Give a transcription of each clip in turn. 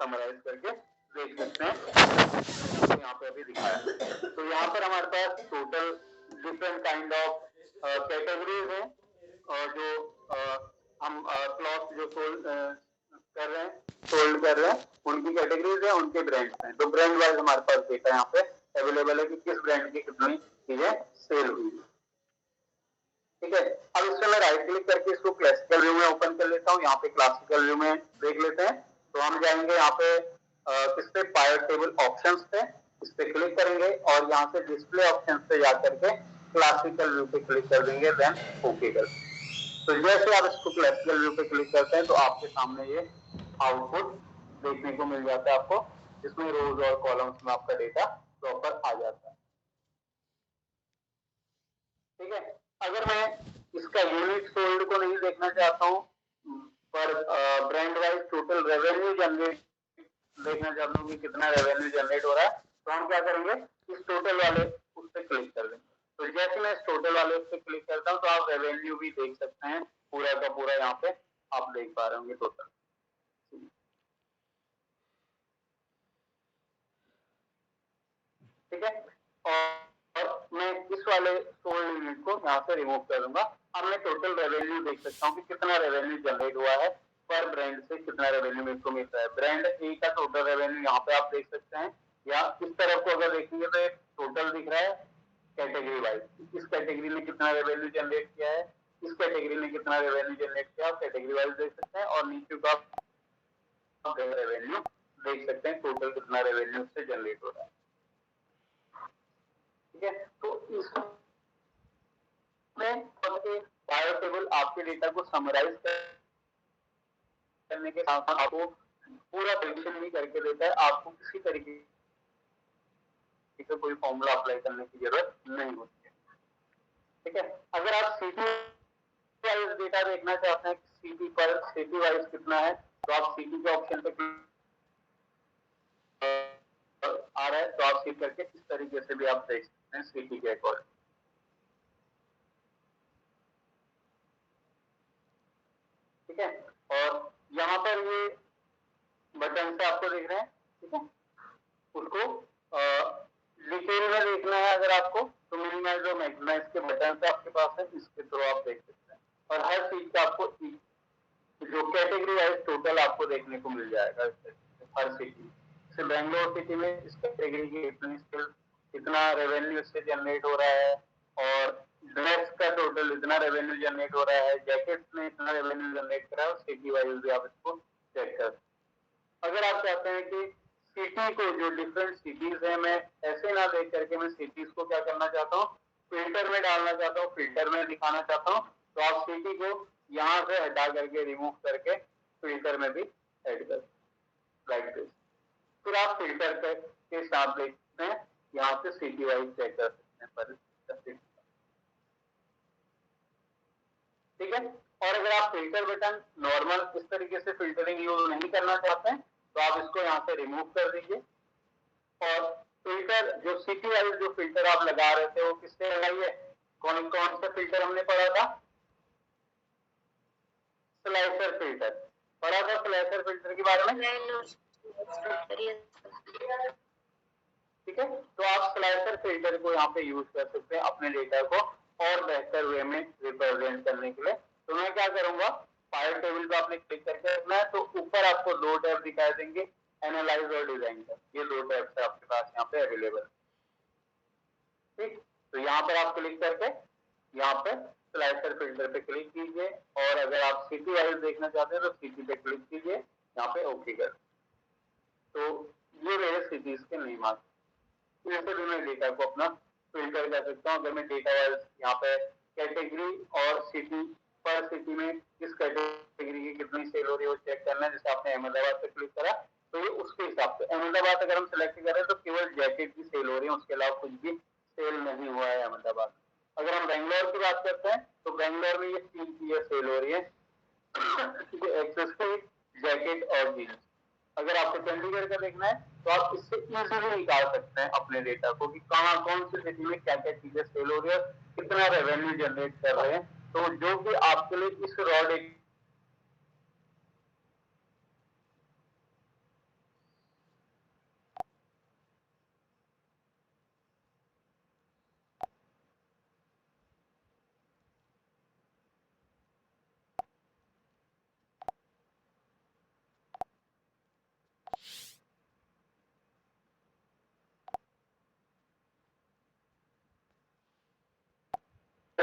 Summarise करके देख सकते हैं। तो यहाँ पे अभी दिखाया, तो यहाँ पर हमारे पास total different kind of categories हैं, और जो हम क्लॉथ जो सोल्ड कर रहे हैं उनकी कैटेगरीज है, उनके ब्रांड्स हैं। तो ब्रांड वाइज हमारे पास डेटा यहाँ पे अवेलेबल है कि किस ब्रांड की कितनी चीजें सेल हुई। ठीक है, अब इसमें मैं राइट क्लिक करके इसको क्लासिकल व्यू में ओपन कर लेता हूँ। यहाँ पे क्लासिकल व्यू में देख लेते हैं। तो हम जाएंगे यहाँ पे किस पे, पायर टेबल ऑप्शंस पे, इस पे क्लिक करेंगे और यहाँ से डिस्प्ले ऑप्शंस पे जाकर के क्लासिकल व्यू पे क्लिक कर देंगे, देन ओके कर। तो जैसे आप इसको क्लासिकल व्यू पे क्लिक करते हैं तो आपके सामने ये आउटपुट देखने को मिल जाता है आपको, जिसमें रोज और कॉलम्स में आपका डेटा प्रॉपर आ जाता है। ठीक है, अगर मैं इसका यूनिट सोल्ड को नहीं देखना चाहता हूँ, पर brand wise total revenue generate देखना चाहता हूँ कि कितना रेवेन्यू जनरेट हो रहा है, तो हम क्या करेंगे, इस टोटल वाले उस पर क्लिक कर देंगे। तो जैसे मैं इस टोटल वाले उस पर क्लिक करता हूँ तो आप रेवेन्यू भी देख सकते हैं, पूरा का पूरा यहाँ पे आप देख पा रहे होंगे टोटल। ठीक है, और मैं इस वाले सोल्ड यूनिट को यहाँ से रिमूव कर दूंगा। अब मैं टोटल रेवेन्यू देख सकता हूँ कि कितना रेवेन्यू जनरेट हुआ है, पर ब्रांड से कितना रेवेन्यू मेरे को मिल रहा है। ब्रांड ए का टोटल रेवेन्यू यहाँ पे आप देख सकते हैं, या इस तरफ को अगर देखेंगे तो एक टोटल दिख रहा है कैटेगरी वाइज, इस कैटेगरी में कितना रेवेन्यू जनरेट किया है, इस कैटेगरी में कितना रेवेन्यू जनरेट किया, आप कैटेगरी वाइज देख सकते हैं, और नीचे का रेवेन्यू देख सकते हैं, टोटल कितना रेवेन्यू से जनरेट हो रहा है। ठीक है, तो इसमें पायर टेबल आपके डेटा को समराइज करने के साथ साथ आपको पूरा प्रेडिक्शन भी करके देता है, आपको किसी तरीके से कोई फॉर्मूला अप्लाई करने की जरूरत नहीं होती है। ठीक है, अगर आप सीटी वाइज डेटा देखना चाहते हैं कि सीटी पर सिटी वाइज कितना है, तो आप सीटी के ऑप्शन पे आ रहा है, तो आप सीट करके इस तरीके से भी आप देख सकते हैं सिटी के अकॉर्डिंग। ठीक है, और यहाँ पर ये बटन से आपको दिख रहे हैं। ठीक है, उसको डिटेल में देखना है अगर आपको, तो मिनिमाइज और मैक्सिमाइज के बटन से आपके पास है, इसके थ्रू आप देख सकते हैं, और हर चीज का आपको जो कैटेगरी वाइज टोटल आपको देखने को मिल जाएगा हर सिटी। जैसे बेंगलोर सिटी में इस कैटेगरी की इतना रेवेन्यू इससे जनरेट हो रहा है, और ड्रेस का टोटल इतना रेवेन्यू जनरेट हो रहा है, जैकेट्स में इतना रेवेन्यू जनरेट कर रहा है, और सिटी वाइज भी आप इसको चेक कर। अगर आप चाहते हैं कि सिटी को, जो डिफरेंट सिटीज है, मैं ऐसे ना देख करके मैं सिटीज को क्या करना चाहता हूँ, फिल्टर में डालना चाहता हूँ, फिल्टर में दिखाना चाहता हूँ, तो आप सिटी को यहाँ से हटा करके रिमूव करके फिल्टर में भी ऐड कर, लाइक दिस। फिर आप फिल्टर के साथ देखते हैं, यहाँ से सिटी वाइज चेक कर सकते हैं पर। ठीक है, और अगर आप फिल्टर बटन नॉर्मल इस तरीके से फिल्टरिंग यूज नहीं करना चाहते हैं, तो आप इसको यहाँ से रिमूव कर दीजिए, और फिल्टर जो सिटी वाइज जो फिल्टर आप लगा रहे थे वो किससे लगाइए, कौन कौन सा फिल्टर हमने पढ़ा था, स्लाइसर फिल्टर पढ़ा था, स्लाइसर फिल्टर के बारे में। ठीक है, तो आप स्लाइसर फिल्टर को यहाँ पे यूज कर सकते हैं अपने डेटा को और बेहतर वे में रिप्रेजेंट करने के लिए। तो मैं क्या करूंगा, पायर टेबल पे आपने क्लिक करके रखना है, तो ऊपर आपको दो टैब दिखाई देंगे, एनालाइज और डिजाइन का, ये दो टैब्स आपके पास यहाँ पे अवेलेबल। ठीक, तो यहाँ पर आप क्लिक करके यहाँ पे स्लाइसर फिल्टर पे क्लिक कीजिए, और अगर आप सिटी वाइज देखना चाहते हैं तो सिटी पे क्लिक कीजिए, यहाँ पे ओके कर। तो ये मेरे सिटीज के नेम आ गए, जैसे भी मैं डेटा को अपना फिल्टर कर सकता हूँ। अगर मैं डेटा वाइज यहाँ पे कैटेगरी और सिटी, पर सिटी में किस कैटेगरी की कितनी सेल हो रही है वो चेक करना है। जैसे आपने अहमदाबाद पे क्लिक करा तो ये उसके हिसाब से, अहमदाबाद अगर हम सेलेक्ट कर रहे हैं तो केवल जैकेट की सेल हो रही है, उसके अलावा कुछ भी सेल नहीं हुआ है अहमदाबाद। अगर हम बेंगलोर की बात करते हैं तो बेंगलोर में ये 3 चीजें सेल हो रही है, एक्सेसरीज, जैकेट और जीन्स। अगर आपको चंडीगढ़ का देखना है तो आप इससे इजीली निकाल सकते हैं अपने डेटा को कि कहाँ कौन सी सिटी में क्या क्या चीजें सेल हो रही है, कितना रेवेन्यू जनरेट कर रहे हैं। तो जो कि आपके लिए इस रॉ डेटा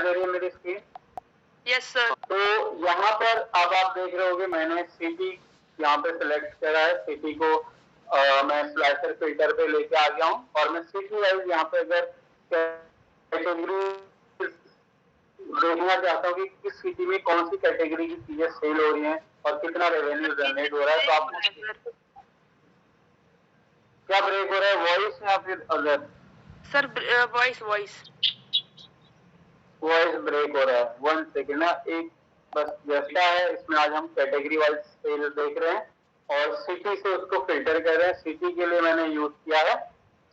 दे रही है मेरी स्क्रीन? Yes sir. तो यहाँ पर अब आप देख रहे होगे मैंने सिटी यहाँ पे सिलेक्ट करा है। सिटी को मैं स्लाइसर फिल्टर पे लेके आ गया हूँ और मैं सिटी वाइज यहाँ पे अगर कैटेगरी देखना चाहता हूँ कि किस सिटी में कौन सी कैटेगरी की चीजें सेल हो रही हैं और कितना रेवेन्यू जनरेट हो रहा है, तो आपको क्या ब्रेक हो रहा है, वॉइस या फिर other? Sir voice voice break हो रहा है। 1 सेकेंड ना, एक बस जैसा है इसमें आज हम कैटेगरी वाइज सेल देख रहे हैं और सिटी से उसको फिल्टर कर रहे हैं। सिटी के लिए मैंने यूज किया है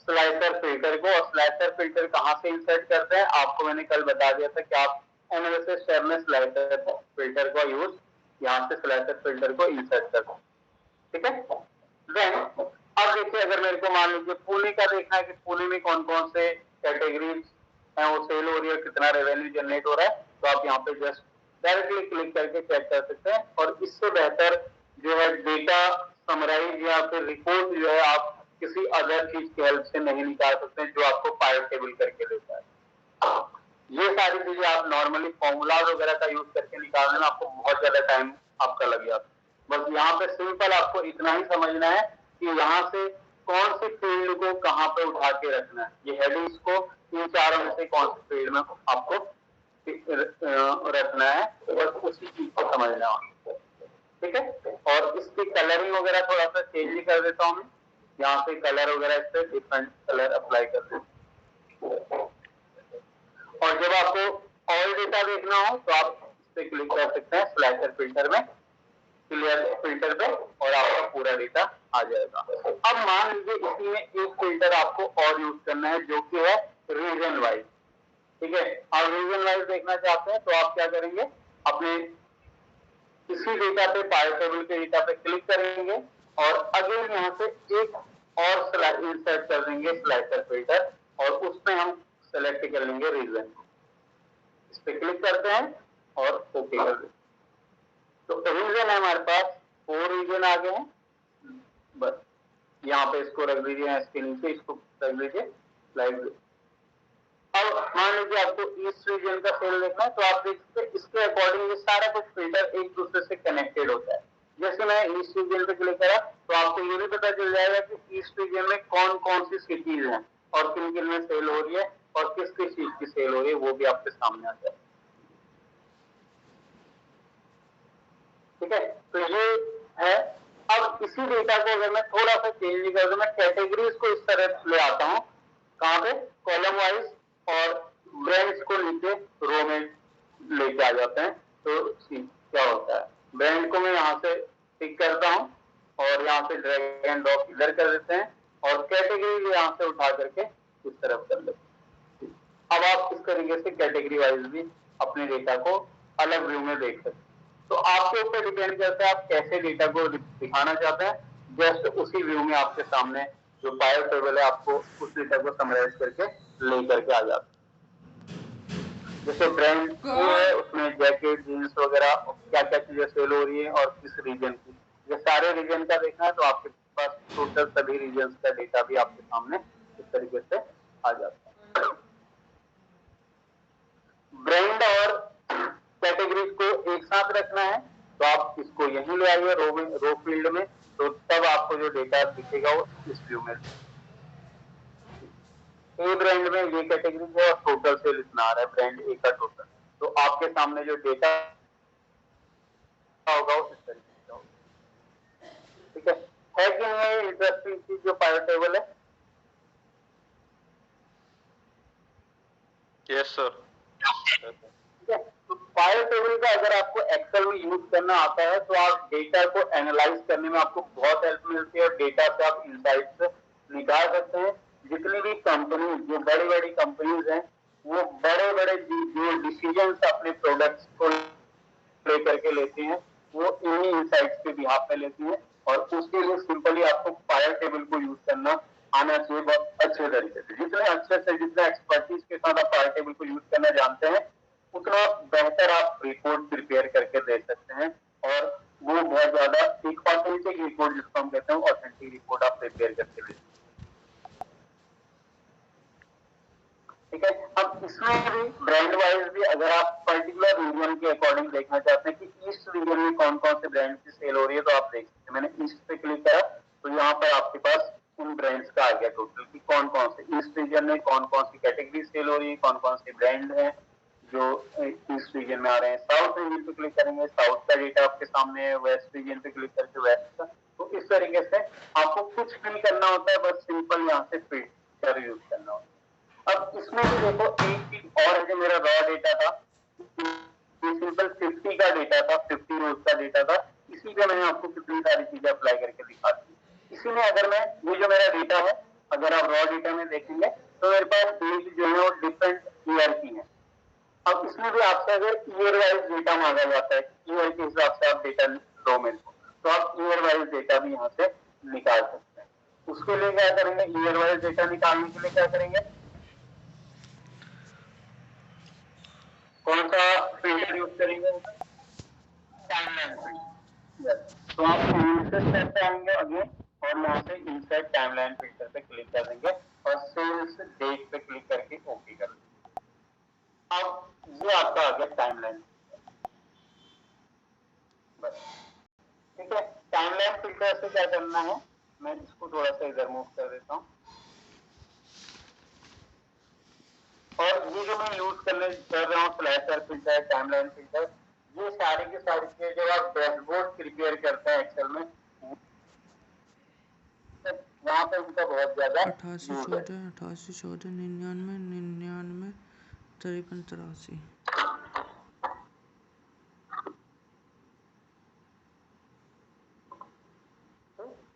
स्लाइसर फिल्टर को। और स्लाइसर फिल्टर कहाँ से इंसर्ट करते हैं आपको मैंने कल बता दिया था कि आप एनालिसिस टैब में स्लाइसर फिल्टर का यूज यहाँ से स्लाइसर फिल्टर को इंसर्ट करते हैं, ठीक है। देन अब देखिए, अगर मेरे को मान लीजिए पुणे का देखना है कि पुणे में कौन कौन से कैटेगरीज है वो सेल हो रही है, कितना रेवेन्यू जनरेट हो रहा है, तो आप यहाँ पे जस्ट डायरेक्टली क्लिक करके चेक कर सकते हैं। और इससे बेहतर जो है डेटा समराइज या फिर रिपोर्ट जो है आप किसी अदर चीज की हेल्प से नहीं निकाल सकते जो आपको पाइव टेबल करके देता है। ये सारी चीजें आप नॉर्मली फॉर्मूला वगैरह का यूज करके निकालने में आपको बहुत ज्यादा टाइम आपका लग जाता है। बस यहाँ पे सिंपल आपको इतना ही समझना है कि यहाँ से कौन सी फील्ड को कहाँ पे उठा के रखना है। ये हेडिंग्स को इन चारों में से कौन सी फील्ड में आपको रखना है, तो बस उसी चीज को समझना है, ठीक है। और इसकी कलरिंग वगैरह थोड़ा सा चेंज भी कर देता हूँ मैं। यहाँ से कलर वगैरह इस पे डिफरेंट कलर अप्लाई कर देता हूँ। और जब आपको ऑल डेटा देखना हो तो आप इस पे क्लिक कर सकते हैं स्लाइसर फिल्टर में, क्लियर फिल्टर पे, और आपका पूरा डेटा आ जाएगा। अब मान लीजिए इसी में एक फिल्टर आपको और यूज करना है जो कि है रीजन वाइज, ठीक है। आप रीजन वाइज देखना चाहते हैं तो आप क्या करेंगे, अपने इसी डेटा पे पाइव टेबल के डेटा पे क्लिक करेंगे और अगेन यहाँ से एक और इंसर्ट कर देंगे स्लाइसर फिल्टर और उसमें हम सेलेक्ट कर लेंगे रीजन। इस पे क्लिक करते हैं और ओके कर देते हैं। तो रीजन है हमारे पास 4 रीजन आ गए हैं। बस यहाँ पे इसको रख दीजिए, इसके नीचे इसको रख दीजिए स्लाइड। अब मान लीजिए आपको ईस्ट रीजन का सेल देखना है तो आप देख सकते हैं इसके अकॉर्डिंग ये सारा कुछ फिल्टर एक दूसरे से कनेक्टेड होता है। जैसे मैं ईस्ट रीजन पे क्लिक करा तो आपको ये भी पता चल जाएगा कि ईस्ट रीजन में कौन कौन सी सिटीज हैं और किन किन में सेल हो रही है और किस किस चीज की सेल हो रही है, वो भी आपके सामने आ जाए, ठीक है। तो ये है। अब इसी डेटा को अगर मैं थोड़ा सा चेंज कर दूं, मैं कैटेगरीज को इस तरह ले आता हूं, कहां पे, कॉलम वाइज, और ब्रांड्स को नीचे रो में लेके आ जाते हैं। तो क्या होता है, ब्रांड को मैं यहाँ से टिक करता हूँ और यहाँ से ड्रैग एंड ड्रॉप इधर कर देते हैं और कैटेगरी यहाँ से उठा करके इस तरफ कर लेते हैं। अब आप इस तरीके से कैटेगरी वाइज भी अपने डेटा को अलग व्यू में देख सकते हैं। तो आपके ऊपर डिपेंड करता है आप कैसे डेटा को दिखाना चाहते हैं। जस्ट उसी व्यू में आपके सामने जो पाइव टेबल है आपको उस डेटा को समराइज करके ले करके आ जाता है। जैसे ब्रांड है उसमें जैकेट, जीन्स वगैरह क्या क्या चीजें सेल हो रही है और किस रीजन की, ये सारे रीजन का देखना है तो आपके पास टोटल सभी रीजन का डेटा भी आपके सामने इस तरीके से आ जाता है। ब्रांड और कैटेगरीज को एक साथ रखना है तो आप इसको यहीं ले आइए रो फील्ड में, तो तब आपको जो डेटा दिखेगा वो इस व्यू में। ए ब्रांड में ये कैटेगरी है और टोटल सेल इतना आ रहा है, ब्रांड ए का टोटल, तो आपके सामने जो डेटा होगा वो इस तरीके से होगा, ठीक है कि नहीं। इंटरेस्टिंग चीज जो पाइव टेबल है। Yes sir. ठीक है, तो पाइव टेबल का अगर आपको एक्सेल में यूज करना आता है तो आप डेटा को एनालाइज करने में आपको बहुत हेल्प मिलती है और डेटा से आप इंसाइट्स निकाल सकते हैं। जितनी भी कंपनी, जो बड़ी बड़ी कंपनीज हैं, वो बड़े बड़े जो डिसीजन अपने प्रोडक्ट्स को लेकर के लेती हैं वो इन्हीं इंसाइट्स के बिहाफ पे लेती हैं और उसके लिए सिंपली आपको पाइव टेबल को यूज करना आना चाहिए बहुत अच्छे तरीके से। जितने अच्छे से, जितना एक्सपर्टीज के साथ आप पाइव टेबल को यूज करना जानते हैं उतना बेहतर आप रिपोर्ट प्रिपेयर करके दे सकते हैं और वो बहुत ज्यादा एक ऑथेंटिक रिपोर्ट, जिसको हम कहते हैं ऑथेंटिक रिपोर्ट, आप प्रिपेयर करके दे सकते हैं। ठीक है। अब इसमें भी ब्रांड वाइज भी अगर आप पर्टिकुलर रीजन के अकॉर्डिंग देखना चाहते हैं कि ईस्ट रीजन में कौन कौन से ब्रांड की सेल हो रही है, तो आप देख सकते हैं। मैंने ईस्ट पे क्लिक करा तो यहाँ पर आपके पास उन ब्रांड्स का आ गया टोटल कि कौन कौन से ईस्ट रीजन में कौन कौन सी कैटेगरी सेल हो रही है, कौन कौन से ब्रांड है जो ईस्ट रीजन में आ रहे हैं। साउथ रीजन पे क्लिक करेंगे, साउथ का डेटा आपके सामने है। वेस्ट रीजन पे क्लिक करके वेस्ट का। तो इस तरीके से आपको कुछ नहीं करना होता है, बस सिंपल यहाँ से फिल्टर यूज करना होता है। अब इसमें भी देखो एक चीज और है, जो मेरा रॉ डेटा था सिंपल 50 का डेटा था, 50 रोज का डेटा था। इसी पे मैंने आपको कितनी सारी चीजें अप्लाई करके दिखा दी। इसी में अगर मैं ये जो मेरा डेटा है, अगर आप रॉ डेटा में देखेंगे तो मेरे पास डेट जो है वो डिफरेंट ईयर की है। अब इसमें भी आपसे अगर ईयर वाइज डेटा मांगा जाता है, ईयर के हिसाब से आप डेटा दो मेरे को, तो आप ईयर वाइज डेटा भी यहाँ से निकाल सकते हैं। उसके लिए क्या करेंगे, ईयर वाइज डेटा निकालने के लिए क्या करेंगे, कौन सा फिल्टर यूज करेंगे, टाइमलाइन फिल्टर। तो आप स्टेप पे आएंगे अगेन और यहाँ से इंसर्ट टाइमलाइन फिल्टर पे क्लिक कर देंगे और सेल्स डेट पे क्लिक करके ओके कर देंगे। अब ये आपका आ गया टाइमलाइन। ठीक है, टाइमलाइन फिल्टर से क्या करना है, मैं इसको थोड़ा सा इधर मूव कर देता हूँ। और ये जो मैं यूज कर रहा हूँ स्लैशर फिल्टर, टाइमलाइन फिल्टर, ये सारी की सारी चीजें जब आप डैशबोर्ड प्रिपेयर करते हैं एक्सेल में, वहां पे उनका बहुत ज्यादा 88 99 99 53 83।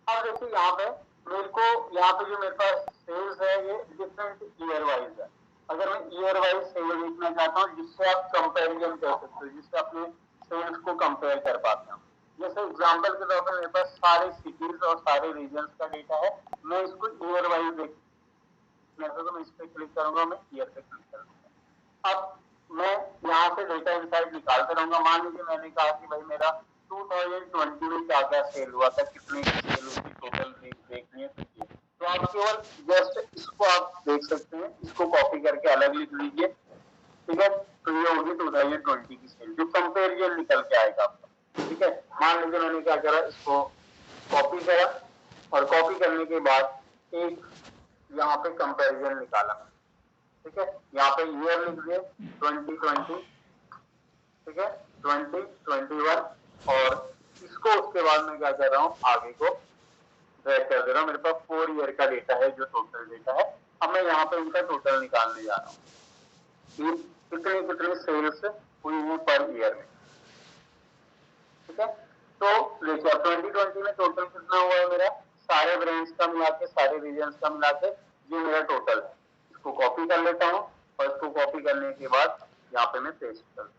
अब देखिए यहाँ पे मेरे को, यहाँ पे जो मेरे पास सेल्स है ये डिफरेंट ईयर वाइज है। अगर मैं ईयर वाइज सेल देखना चाहता हूँ जिससे आप कंपैरिजन कर सकते हो, जिससे अपने सेल्स को कंपेयर कर पाते हो। जैसे एग्जांपल के तौर पर मेरे पास सारे सिटीज और सारे रीजन्स का डेटा है, मैं इसको ईयर वाइज देखना चाहता हूँ, तो मैं इस पे क्लिक करूंगा, मैं ईयर पे क्लिक करूंगा। अब मैं यहाँ से डेटा इनसाइट निकालते रहूंगा। मान लीजिए मैंने कहा कि भाई मेरा 2020 में क्या क्या सेल हुआ था, कितने की सेल हुई थी, टोटल देखनी है तो आप केवल जस्ट इसको आप देख सकते हैं, इसको कॉपी करके अलग लिख लीजिए। ठीक है, तो ये होगी 2020 की सेल, जो कंपेरिजन निकल के आएगा आपका। ठीक है, मान लीजिए मैंने क्या करा, इसको कॉपी करा और कॉपी करने के बाद एक यहाँ पे कंपेरिजन निकाला। ठीक है, यहाँ पे ईयर लिख दिए 2020, ठीक है 2021, और इसको उसके बाद में क्या कर रहा हूँ, आगे को ड्रैग कर दे रहा हूँ। मेरे पास 4 ईयर का डेटा है जो टोटल डेटा है। अब मैं यहाँ पे उनका टोटल निकालने जा रहा हूँ, कितनी कितनी सेल्स हुई है पर ईयर में। ठीक है, तो देखिए 2020 में टोटल कितना हुआ है मेरा, सारे ब्रांड्स का मिला के, सारे रीजन्स का मिला के, ये मेरा टोटल है। इसको कॉपी कर लेता हूँ और इसको कॉपी करने के बाद यहाँ पे मैं पेस्ट कर दूँ,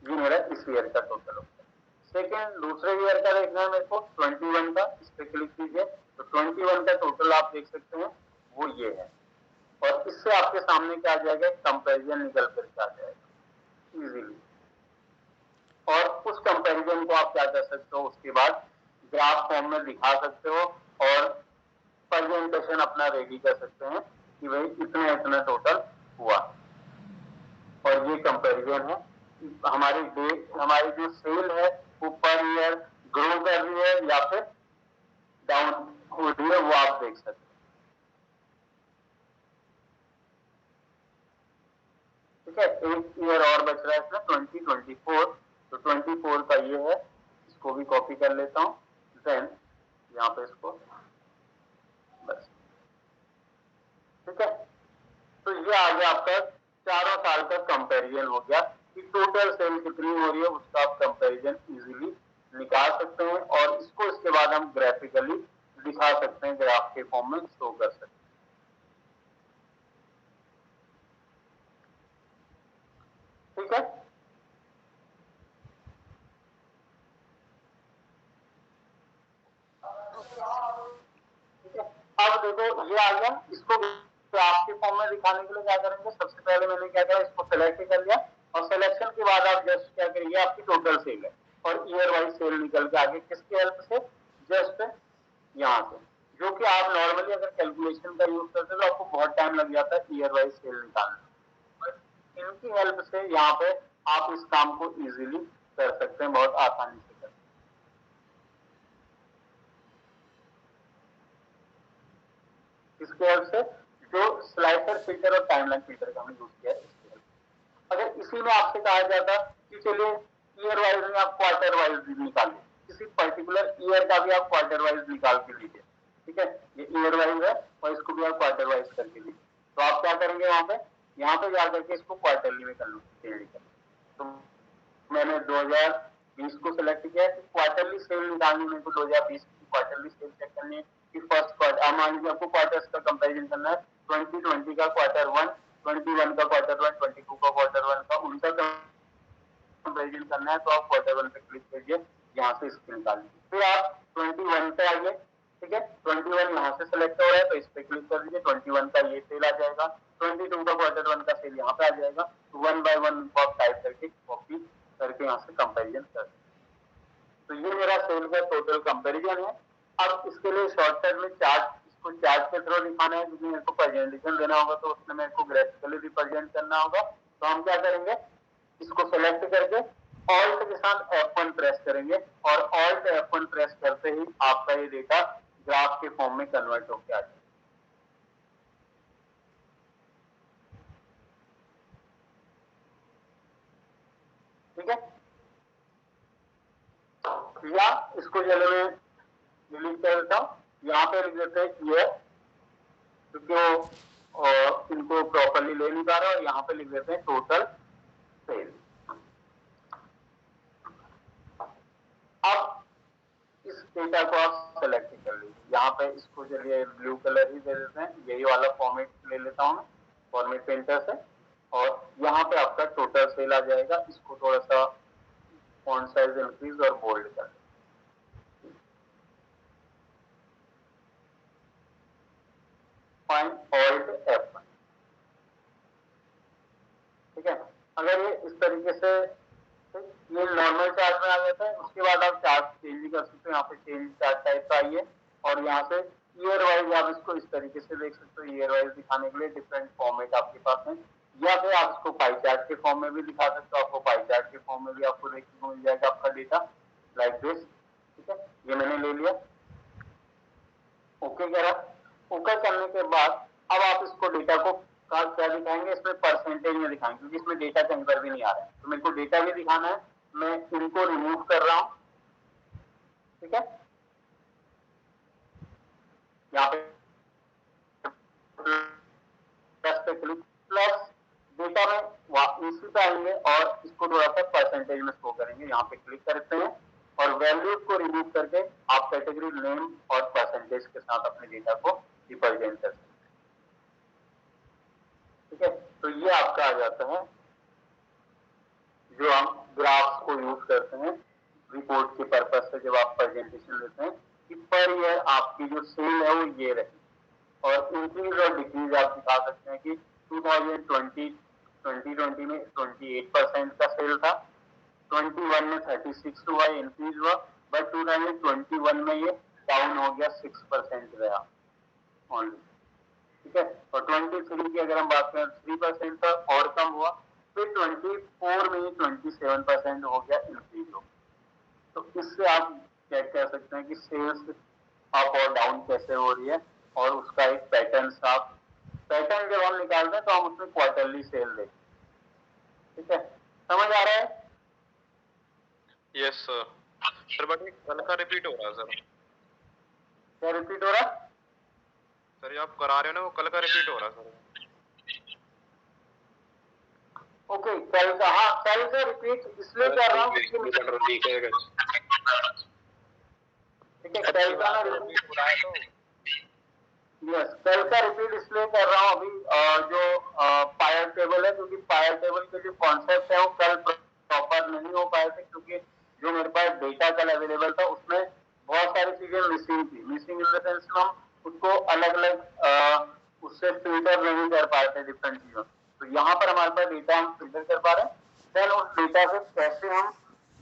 ये मेरा इस ईयर का टोटल होगा। सेकेंड दूसरे ईयर का देखना है मेरे को, 21 का, इस पे क्लिक कीजिए तो 21 का टोटल आप देख सकते हैं वो ये है। और इससे आपके सामने क्या आ जाएगा, कंपैरिजन निकल करके आ जाएगा इजीली। और उस कंपैरिजन को आप क्या कर सकते हो, उसके बाद ग्राफ फॉर्म में दिखा सकते हो और प्रेजेंटेशन अपना रेडी कर सकते हैं कि भाई इतना इतना टोटल हुआ। और ये कंपैरिजन है, हमारी जो सेल है वो पर ईयर ग्रो कर रही है या फिर डाउन हो रही है, वो आप देख सकते हैं। ठीक है, एक ईयर और बच रहा है इसमें 2024, तो 24 का ये है, इसको भी कॉपी कर लेता हूँ, देन यहाँ पे इसको बस। ठीक है, तो ये आ गया आपका 4 साल का कंपैरिजन हो गया कि टोटल सेल कितनी हो रही है, उसका आप कंपैरिजन इजीली निकाल सकते हैं। और इसको इसके बाद हम ग्राफिकली दिखा सकते हैं, ग्राफ के फॉर्म में शो कर सकते हैं। ठीक है, अब देखो ये आ गया। इसको ग्राफ के फॉर्म में दिखाने के लिए क्या करेंगे, सबसे पहले मैंने क्या करा, इसको सेलेक्ट कर लिया और सिलेक्शन के बाद आप जस्ट क्या करेंगे, आपकी टोटल सेल है और ईयर वाइज सेल निकल के आगे किसकी हेल्प से, जस्ट यहाँ से जो कि आप नॉर्मली अगर कैलकुलेशन का यूज करते हैं तो आपको बहुत टाइम लग जाता है ईयर वाइज सेल निकालने। इनकी हेल्प से यहाँ पे आप इस काम को इजीली कर सकते हैं, बहुत आसानी से कर सकते हैं। इसके हेल्प से जो स्लाइसर फिल्टर और टाइमलाइन फिल्टर का हमने यूज किया है इसके हेल्प। अगर इसी में आपसे कहा जाता कि चलिए ईयर वाइज में आप क्वार्टर वाइज निकालिए, किसी पर्टिकुलर ईयर का भी आप क्वार्टर वाइज निकाल के लीजिए, ठीक है, ये ईयर वाइज है और इसको भी आप क्वार्टर वाइज करके लीजिए, तो आप क्या करेंगे वहां पे, यहाँ पे जाकर के इसको क्वार्टरली में कर लो। तो मैंने 2020 को सिलेक्ट किया कि क्वार्टरली सेल निकालनी है, तो 2020 की क्वार्टरली सेल चेक करनी है कि फर्स्ट क्वार्टर, मान लीजिए आपको क्वार्टर्स का कंपैरिजन करना है, 2020 का क्वार्टर 1, 21 का क्वार्टर 1, 22 का क्वार्टर 1 का, उनका कंपैरिजन करना है, तो आप क्वार्टर 1 पे क्लिक करिए, यहाँ से इसको निकाल लीजिए। फिर आप 21 पे आइए, ठीक है, 21 यहाँ से सिलेक्ट हो रहा है तो इस पे क्लिक कर दीजिए, 21 का ये सेल आ जाएगा, 22 का क्वार्टर 1 का सेल यहाँ पे आ जाएगा, तो 1 बाय 1 आप टाइप करके कॉपी करके यहाँ से कंपैरिजन कर सकते। तो ये मेरा सेल का टोटल कंपैरिजन है। अब इसके लिए शॉर्टकट में चार्ट, इसको चार्ट के थ्रू दिखाना है, क्योंकि मेरे को प्रेजेंटेशन देना होगा तो उसमें मेरे को ग्राफिकली रिप्रेजेंट करना होगा। तो हम क्या करेंगे, इसको सेलेक्ट करके ऑल्ट के साथ F1 प्रेस करेंगे और ऑल्ट F1 प्रेस करते ही आपका ये डेटा ग्राफ के फॉर्म में कन्वर्ट होकर आ जाएगा। ठीक है, या इसको चलो मैं डिलीट कर देता हूं, यहाँ पे लिख देते हैं ईयर, क्योंकि वो इनको प्रॉपरली ले नहीं पा रहा, और यहाँ पे लिख देते हैं टोटल सेल। अब इस डेटा को आप सेलेक्ट कर लीजिए, यहाँ पे इसको चलिए ब्लू कलर ही दे देते हैं, यही वाला फॉर्मेट ले लेता हूँ मैं, फॉर्मेट पेंटर से, और यहाँ पे आपका टोटल सेल आ जाएगा। इसको थोड़ा सा फॉन्ट साइज इंक्रीज और बोल्ड कर, फाइंड ऑल्ट F1, ठीक है। अगर ये इस तरीके से ये नॉर्मल चार्ट में आ जाता है, उसके बाद आप चार्ट चेंज भी कर सकते हो, यहाँ पे चेंज चार्ट टाइप का आइए, और यहाँ से ईयर वाइज आप इसको इस तरीके से देख सकते हो, ईयर वाइज दिखाने के लिए डिफरेंट फॉर्मेट आपके पास है, या फिर आप इसको पाई चार्ट के फॉर्म में भी दिखा सकते हो, आपको पाई चार्ट के फॉर्म में भी आपको देखने को मिल जाएगा आपका डेटा लाइक दिस, ठीक है। ये मैंने ले लिया, ओके करा, ओके करने के बाद अब आप इसको डेटा को क्या दिखाएंगे, इसमें परसेंटेज में दिखाएंगे, क्योंकि इसमें डेटा कहीं पर भी नहीं आ रहा है, तो मेरे को डेटा भी दिखाना है, मैं इनको रिमूव कर रहा हूं, ठीक है। यहाँ पे प्लस पे क्लिक, प्लस डेटा में इसी पे आएंगे और इसको थोड़ा सा परसेंटेज में शो करेंगे, यहाँ पे क्लिक करते हैं और वैल्यूज को रिमूव करके आप कैटेगरी नेम और परसेंटेज के साथ अपने डेटा को रिप्रेजेंट कर सकते हैं, ठीक है। तो ये आपका आ जाता है जो हम ग्राफ्स को यूज करते हैं रिपोर्ट के पर्पज से, जब आप प्रेजेंटेशन देते हैं कि पर ईयर आपकी जो सेल है वो ये रही, और इंक्रीज और डिक्रीज आप दिखा सकते हैं कि 2020 में 28% का सेल था, 21 में 36 हुआ, इंक्रीज हुआ, बट 2021 में ये डाउन हो गया, 6% गया ओनली, ठीक है। और 23 की अगर हम बात करें 3% था और कम हुआ, फिर 24 में 27% हो गया, इंक्रीज हो। तो इससे आप क्या कह सकते हैं कि सेल्स अप और डाउन कैसे हो रही है, और उसका एक पैटर्न साफ, पैटर्न जब हम निकालते हैं तो हम उसमें क्वार्टरली सेल देखते हैं, ठीक है। समझ आ रहा है? Yes sir. सर बट कल का रिपीट हो रहा है सर। क्या रिपीट हो रहा है? सर ये आप करा रहे हो ना, वो कल का रिपीट हो रहा है सर। ओके, कल का, हाँ कल का रिपीट इसलिए कर रहा हूँ, ठीक है, कल का ना रिपीट हो रहा है, तो यस, कल का रिपीट इसलिए कर रहा हूँ अभी, जो पायर टेबल है, क्योंकि पायर टेबल के जो कॉन्सेप्ट है वो कल प्रॉपर नहीं हो पाए थे, क्योंकि जो मेरे पास डेटा कल अवेलेबल था उसमें बहुत सारी चीजें मिसिंग थी, मिसिंग इन द सेंस हम उसको अलग अलग उससे फिल्टर नहीं कर पाए थे डिफरेंट चीजों। तो यहाँ पर हमारे पास डेटा हम फिल्टर कर पा रहे हैं, देन उस डेटा से कैसे हम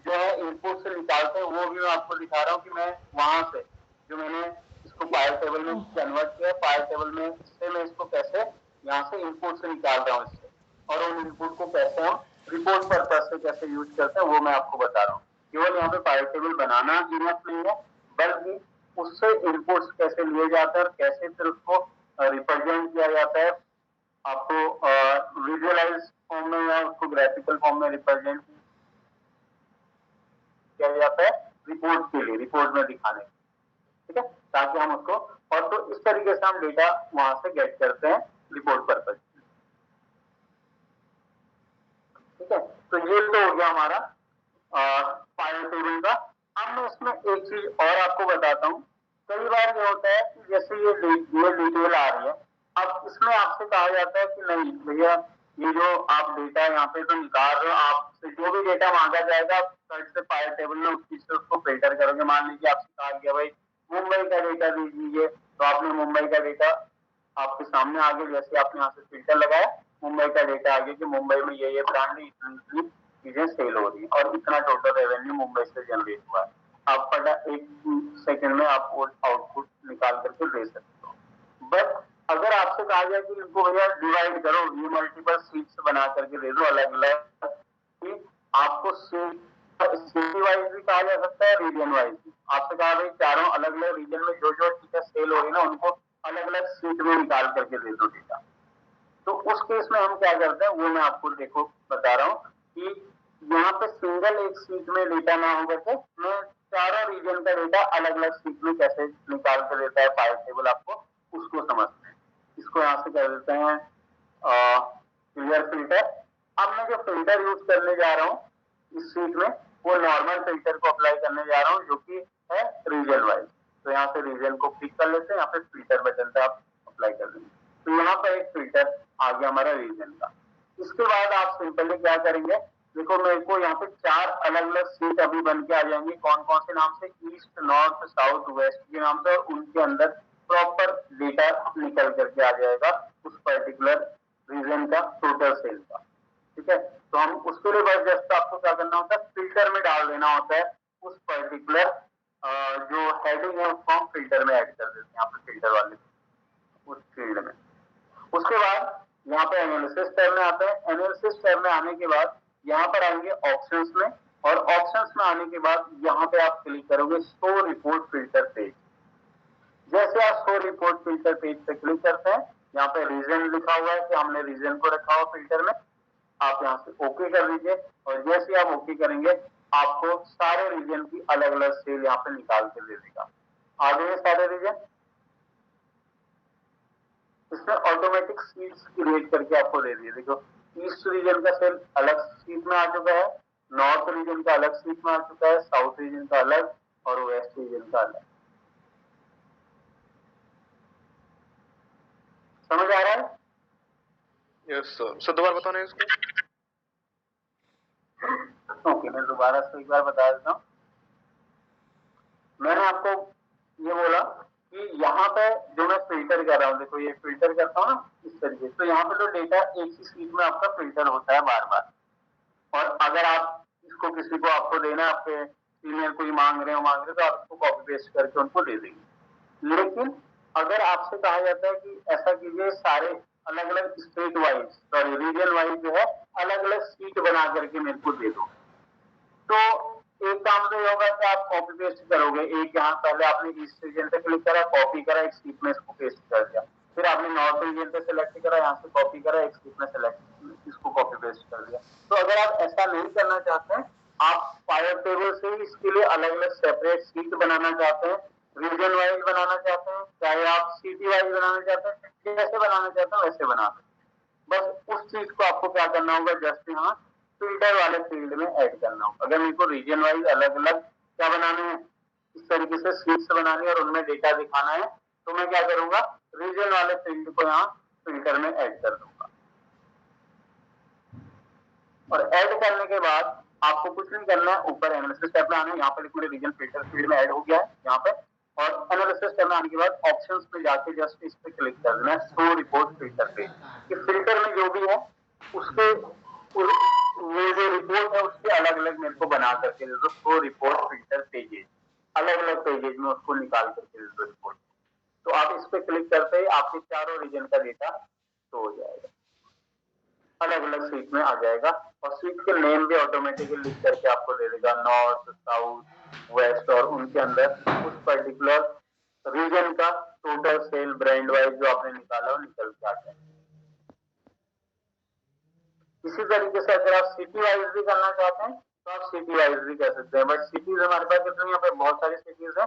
जो है इनपुट से निकालते हैं वो भी मैं आपको दिखा रहा हूँ, कि मैं वहां से जो मैंने इसको फाइल टेबल में कन्वर्ट किया, फाइल टेबल में से मैं इसको कैसे यहाँ से इनपुट से निकाल रहा हूँ इससे, और उन इनपुट को कैसे हम रिपोर्ट पर्पस से कैसे यूज करते हैं वो मैं आपको बता रहा हूँ। केवल यहाँ पे फाइल टेबल बनाना इनफ नहीं है, बल्कि उससे इनपुट्स कैसे लिए जाते हैं और कैसे फिर उसको रिप्रेजेंट किया जाता है आपको विजुअलाइज फॉर्म में या उसको ग्राफिकल फॉर्म में रिप्रेजेंट किया जाता है रिपोर्ट के लिए, रिपोर्ट में दिखाने, ठीक है, ताकि हम उसको, और तो इस तरीके से हम डेटा वहां से गेट करते हैं रिपोर्ट पर्पज, ठीक है। तो ये तो हो गया हमारा फाइल टेबल का। अब मैं इसमें एक चीज और आपको बताता हूँ। कई बार ये होता है कि जैसे ये डिटेल आ रही है, अब इसमें आपसे कहा जाता है कि नहीं भैया ये जो आप डेटा यहाँ पे तो निकाल रहे हो, आपसे जो भी डेटा मांगा जाएगा आप सर्च से फाइल टेबल में उस चीज से उसको फिल्टर करोगे। मान लीजिए आपसे कहा गया भाई मुंबई का डेटा दीजिए, तो आपने मुंबई का डेटा आपके सामने आ गया, जैसे आपने यहाँ से फिल्टर लगाया मुंबई का डेटा आ गया कि मुंबई में ये ब्रांड इतनी चीजें सेल हो रही है और इतना टोटल रेवेन्यू मुंबई से जनरेट हुआ है। आप एक सेकंड में आप आउटपुट निकाल करके दे सकते हो। बट अगर आपसे कहा जाए कि इनको भैया डिवाइड करो, ये मल्टीपल सीट्स बना करके दे दो अलग अलग, कि आपको सिटी वाइज भी कहा जा सकता है, रीजन वाइज भी। आपसे कहा भाई चारों अलग अलग रीजन में जो जो चीजें सेल हो रही ना उनको अलग अलग सीट में निकाल करके दे दो डेटा। तो उस केस में हम क्या करते हैं वो मैं आपको देखो बता रहा हूँ कि यहाँ पे सिंगल एक सीट में डेटा ना हो करके मैं चारों रीजन का डेटा अलग अलग सीट में कैसे निकाल कर देता है फाइल टेबल, आपको उसको समझते हैं। इसको यहाँ से कर देते हैं क्लियर फिल्टर। अब मैं जो फिल्टर यूज करने जा रहा हूँ इस सीट में वो नॉर्मल फिल्टर को अप्लाई करने जा रहा हूँ जो कि है रीजन वाइज। तो यहाँ से रीजन को क्लिक कर लेते हैं, यहाँ पे फिल्टर बटन पे आप अप्लाई कर देंगे, तो यहाँ पर एक फिल्टर आ गया हमारा रीजन का। इसके बाद आप सिंपली क्या करेंगे, देखो मेरे को यहाँ पे चार अलग अलग सीट अभी बन के आ जाएंगे, कौन कौन से नाम से, ईस्ट नॉर्थ साउथ वेस्ट के नाम से, और उनके अंदर प्रॉपर डेटा निकल करके आ जाएगा उस पर्टिकुलर रीजन का टोटल सेल का, ठीक है। तो हम उसके लिए बस जस्ट आपको क्या करना होता है, फिल्टर में डाल देना होता है उस पर्टिकुलर जो हेडिंग है उसको हम फिल्टर में ऐड कर देते हैं, यहाँ पे फिल्टर वाले उस फील्ड में। उसके बाद यहाँ पे एनालिसिस टैब में आते हैं। एनालिसिस टैब में आने के बाद यहाँ पर आएंगे ऑप्शंस में, और ऑप्शंस में आने के बाद यहाँ पे आप क्लिक करोगे शो रिपोर्ट फिल्टर पेज। जैसे आप शो रिपोर्ट फिल्टर पेज पे क्लिक करते हैं, यहाँ पे रीजन लिखा हुआ है कि हमने रीजन को रखा हुआ फिल्टर में, आप यहाँ से ओके कर दीजिए, और जैसे आप ओके करेंगे आपको सारे रीजन की अलग अलग सेल यहाँ पे निकाल के दे देगा। आ गए सारे रीजन, इसमें ऑटोमेटिक सीट्स क्रिएट करके आपको दे दिए। देखो ईस्ट रीजन का सेल अलग सीट में आ चुका है, नॉर्थ रीजन का अलग सीट में आ चुका है, साउथ रीजन का अलग, और वेस्ट रीजन का अलग। समझ आ रहा है? यस सर, दोबारा बताना है इसको। ओके, मैं दोबारा से एक बार बता देता हूँ। मैंने आपको ये बोला कि यहाँ पे जो मैं फिल्टर कर रहा हूँ, देखो ये फिल्टर करता हूँ ना इस तरीके से, तो यहाँ पे तो डेटा एक ही सीट में आपका फिल्टर होता है बार बार, और अगर आप इसको किसी को आपको देना है, आपके सीनियर कोई मांग रहे हो तो आप इसको कॉपी पेस्ट करके उनको दे देंगे। लेकिन अगर आपसे कहा जाता है कि ऐसा कीजिए सारे अलग अलग state wise, sorry region wise जो है अलग अलग सीट बना करके मेरे को दे दो, तो एक काम तो ये होगा कि आप कॉपी पेस्ट करोगे। एक यहाँ पहले आपने ईस्ट रीजन पे क्लिक करा, कॉपी करा, एक सीट में इसको पेस्ट कर दिया, फिर आपने नॉर्थ रीजन पे सिलेक्ट करा, यहाँ से कॉपी करा, एक सीट में सिलेक्ट इसको कॉपी पेस्ट कर दिया। तो अगर आप ऐसा नहीं करना चाहते हैं, आप फाइल टेबल से इसके लिए अलग अलग सेपरेट सीट बनाना चाहते हैं, रीजन वाइज बनाना चाहते हैं, चाहे आप सिटी वाइज बनाना चाहते हैं, जैसे बनाना चाहते हैं वैसे बना सकते हैं। बस उस चीज को आपको क्या करना होगा, जस्ट यहाँ फिल्टर वाले फील्ड में ऐड करना होगा। अगर मेरे को रीजन वाइज अलग अलग क्या बनाने हैं, इस तरीके से सीट्स बनानी है और उनमें डेटा दिखाना है, तो मैं क्या करूंगा, रीजन वाले फील्ड को यहाँ फिल्टर में ऐड कर दूंगा। और ऐड करने के बाद आपको कुछ नहीं करना है, ऊपर एनालिसिस टैब में आना है, यहाँ पे लिखो रीजन फिल्टर फील्ड में ऐड हो गया है यहाँ पे, और एनालिसिस टैब में आने के बाद ऑप्शंस पे जाके जस्ट इस पे क्लिक कर देना है, शो रिपोर्ट फिल्टर पे। कि फिल्टर में जो भी है उसके वो जो रिपोर्ट है उसके अलग अलग मेरे को बना करके दे दो, शो रिपोर्ट फिल्टर पेजेज, अलग अलग पेजेज में उसको निकाल करके दे दो रिपोर्ट। तो आप इस पे क्लिक करते ही आपके चारों रीजन का डेटा शो हो जाएगा, अलग अलग सीट में आ जाएगा और सीट के नेम भी ऑटोमेटिकली लिख करके आपको दे देगा, नॉर्थ, साउथ, वेस्ट, और उनके अंदर उस पर्टिकुलर रीजन का टोटल सेल ब्रांड वाइज जो आपने निकाला वो निकल के आ जाएगा। इसी तरीके से अगर आप सिटी वाइज भी करना चाहते हैं तो आप सिटी वाइज भी कर सकते हैं, बट सिटीज हमारे पास कितनी, यहाँ पे बहुत सारी सिटीज है,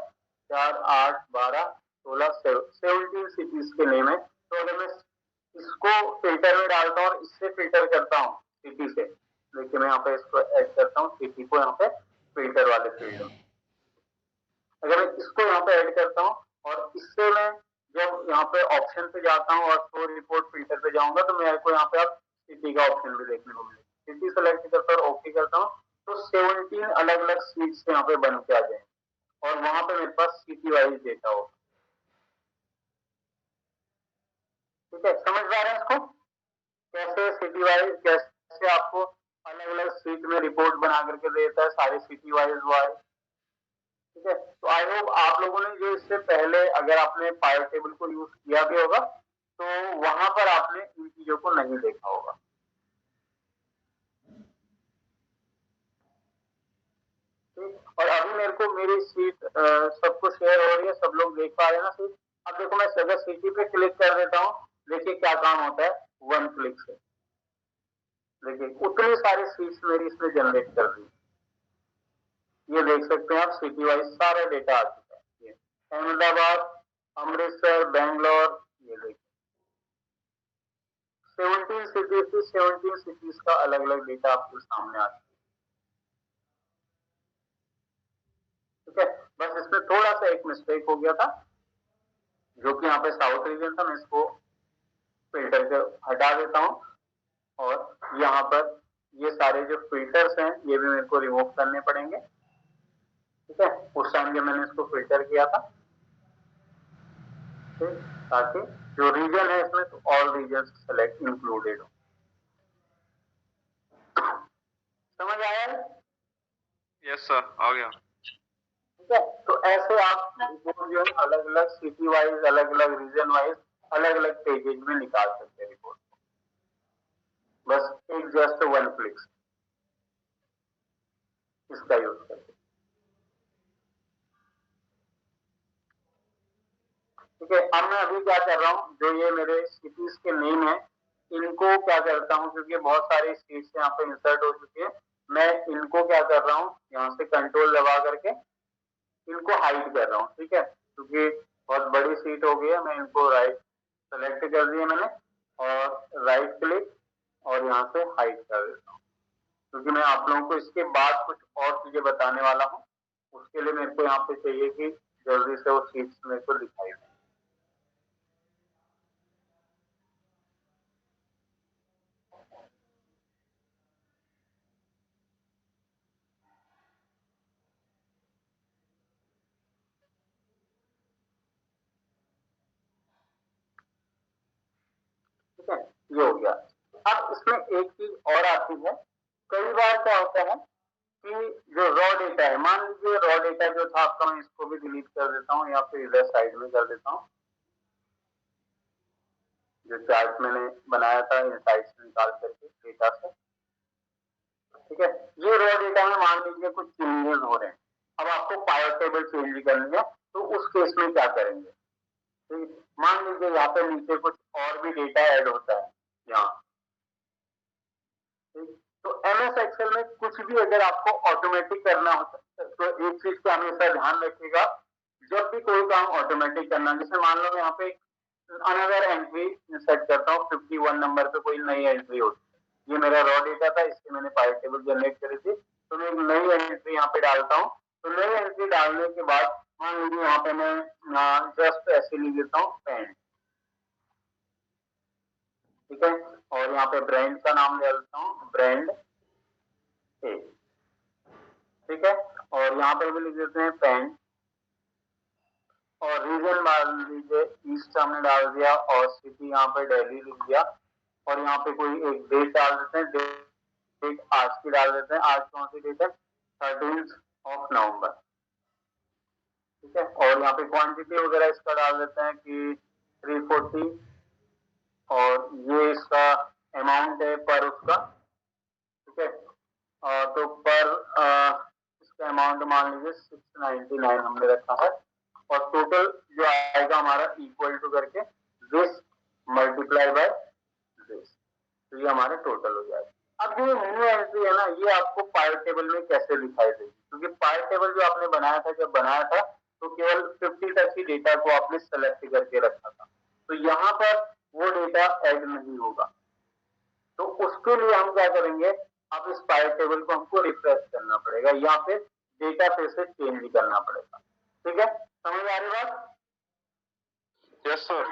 4, 8, 12, 16, 17 सिटीज के नेम है। तो अगर मैं इसको फिल्टर में डालता हूँ और इससे फिल्टर करता हूँ सिटी से, देखिए मैं यहाँ पे इसको ऐड करता हूँ सिटी को यहाँ पे फिल्टर वाले फील्ड में, अगर मैं इसको यहाँ पे ऐड करता हूँ और इससे मैं जब यहाँ पे ऑप्शन पे जाता हूँ और शो रिपोर्ट फिल्टर पे जाऊंगा तो मेरे को यहाँ पे आप सिटी का ऑप्शन भी देखने को मिलेगा। सिटी सेलेक्ट करता हूँ, ओके करता हूँ तो 17 अलग अलग सीट्स यहाँ पे बन के आ जाए और वहां पे मेरे पास सिटी वाइज डेटा हो। ठीक है, समझ पा रहे हैं इसको, कैसे सिटी वाइज, कैसे आपको अलग अलग सीट में रिपोर्ट बना करके देता है सारे सिटी वाइज वाइज। ठीक है, तो आई होप आप लोगों ने जो इससे पहले अगर आपने पावर टेबल को यूज किया भी होगा तो वहां पर आपने इन चीजों को नहीं देखा होगा। और अभी मेरे को मेरी सीट सबको शेयर हो रही है, सब लोग देख पा रहे हैं ना सीट। अब देखो मैं अगर सिटी पे क्लिक कर देता हूँ, देखिए क्या काम होता है, 1 क्लिक से देखिए उतनी सारी सीट्स मेरी इसने जनरेट कर दी। ये देख सकते हैं आप सिटी वाइज सारा डेटा आ चुका है। ये अहमदाबाद, अमृतसर, बेंगलोर, ये देखिए 17 सिटीज थी, 17 सिटीज का अलग अलग डेटा आपके सामने आ चुका है। ठीक है, बस इसमें थोड़ा सा एक मिस्टेक हो गया था जो कि यहाँ पे साउथ रीजन था, मैं इसको फिल्टर के हटा देता हूँ और यहाँ पर ये सारे जो फिल्टर्स हैं ये भी मेरे को रिमूव करने पड़ेंगे। ठीक है, उस टाइम जब मैंने इसको फिल्टर किया था, ताकि जो रीजन है इसमें तो ऑल रीजन सेलेक्ट इंक्लूडेड हो। समझ आया है? यस सर, आ गया। ठीक है, तो ऐसे आप रिपोर्ट जो है अलग अलग सिटी वाइज, अलग अलग रीजन वाइज, अलग अलग पेजेज में निकाल सकते हैं रिपोर्ट, बस एक जस्ट 1 क्लिक इसका यूज करके। ठीक है, अब मैं अभी क्या कर रहा हूँ, जो ये मेरे सिटीज के नेम है इनको क्या करता हूँ, क्योंकि बहुत सारी सीट्स यहाँ पे इंसर्ट हो चुकी है, मैं इनको क्या कर रहा हूँ, यहाँ से कंट्रोल दबा करके इनको हाइड कर रहा हूँ। ठीक है, क्योंकि बहुत बड़ी सीट हो गई है, मैं इनको राइट सेलेक्ट कर दिया मैंने और राइट क्लिक और यहाँ से हाइड कर देता हूँ, क्योंकि मैं आप लोगों को इसके बाद कुछ और चीजें बताने वाला हूँ। उसके लिए मेरे को यहाँ पे चाहिए कि जल्दी से वो सीट्स मेरे को दिखाई दे। ठीक है, ये हो गया। अब इसमें एक चीज और आती है, कई बार क्या होता है कि जो रॉ डेटा है, मान लीजिए रॉ डेटा जो था आपका, मैं इसको भी डिलीट कर देता हूँ या फिर इधर साइड में कर देता हूँ, जो चार्ट मैंने बनाया था इनसाइट से निकाल करके डेटा से। ठीक है, ये रॉ डेटा में मान लीजिए कुछ चेंजेस हो रहे हैं, अब आपको पावर टेबल चेंज करनी है, तो उस केस में क्या करेंगे। मान लीजिए यहाँ पे नीचे कुछ और भी डेटा ऐड होता है यहाँ, तो एमएस एक्सेल में कुछ भी अगर आपको ऑटोमेटिक करना होता है तो एक चीज का हमेशा ध्यान रखिएगा, जब भी कोई काम ऑटोमेटिक करना, जैसे मान लो मैं यहाँ पे अनदर एंट्री सेट करता हूँ, 51 नंबर पे कोई नई एंट्री होती है, ये मेरा रॉ डेटा था, इससे मैंने पावर टेबल जनरेट करी थी, तो मैं एक नई एंट्री यहाँ पे डालता हूँ। तो नई एंट्री डालने के बाद मान लीजिए यहाँ पे मैं जस्ट ऐसे लिख देता हूँ पेंट। ठीक है, और यहाँ पे ब्रांड का नाम ले लेता हूँ, ब्रांड ए। ठीक है, और यहाँ पे भी लिख देते हैं पेंट, और रीजन मान लीजिए ईस्ट हमने डाल दिया और सिटी यहाँ पे दिल्ली लिख दिया, और यहाँ पे कोई एक डेट डाल देते हैं, डेट आज की डाल देते हैं, आज कौन सी डेट है, 13 नवंबर। ठीक है। और यहाँ पे क्वांटिटी वगैरह इसका डाल देते हैं कि 340 और ये इसका अमाउंट है पर उसका, ठीक है। तो पर इसका अमाउंट मान लीजिए 699 हमने रखा है और टोटल जो आएगा हमारा इक्वल टू करके दिस मल्टीप्लाई बाय दिस, तो ये हमारे टोटल हो जाएगा। अब जो न्यू एंट्री है ना, ये आपको पायर टेबल में कैसे दिखाई देगी, क्योंकि पायर टेबल जो आपने बनाया था, जब बनाया था तो केवल 50 तक ही डेटा को आपने सेलेक्ट करके रखा था, तो यहाँ पर वो डेटा ऐड नहीं होगा। तो उसके लिए हम क्या करेंगे, अब इस पायर टेबल को हमको रिफ्रेश करना पड़ेगा या फिर डेटा फिर से चेंज करना पड़ेगा। ठीक है, समझ आ रही बात? Yes sir.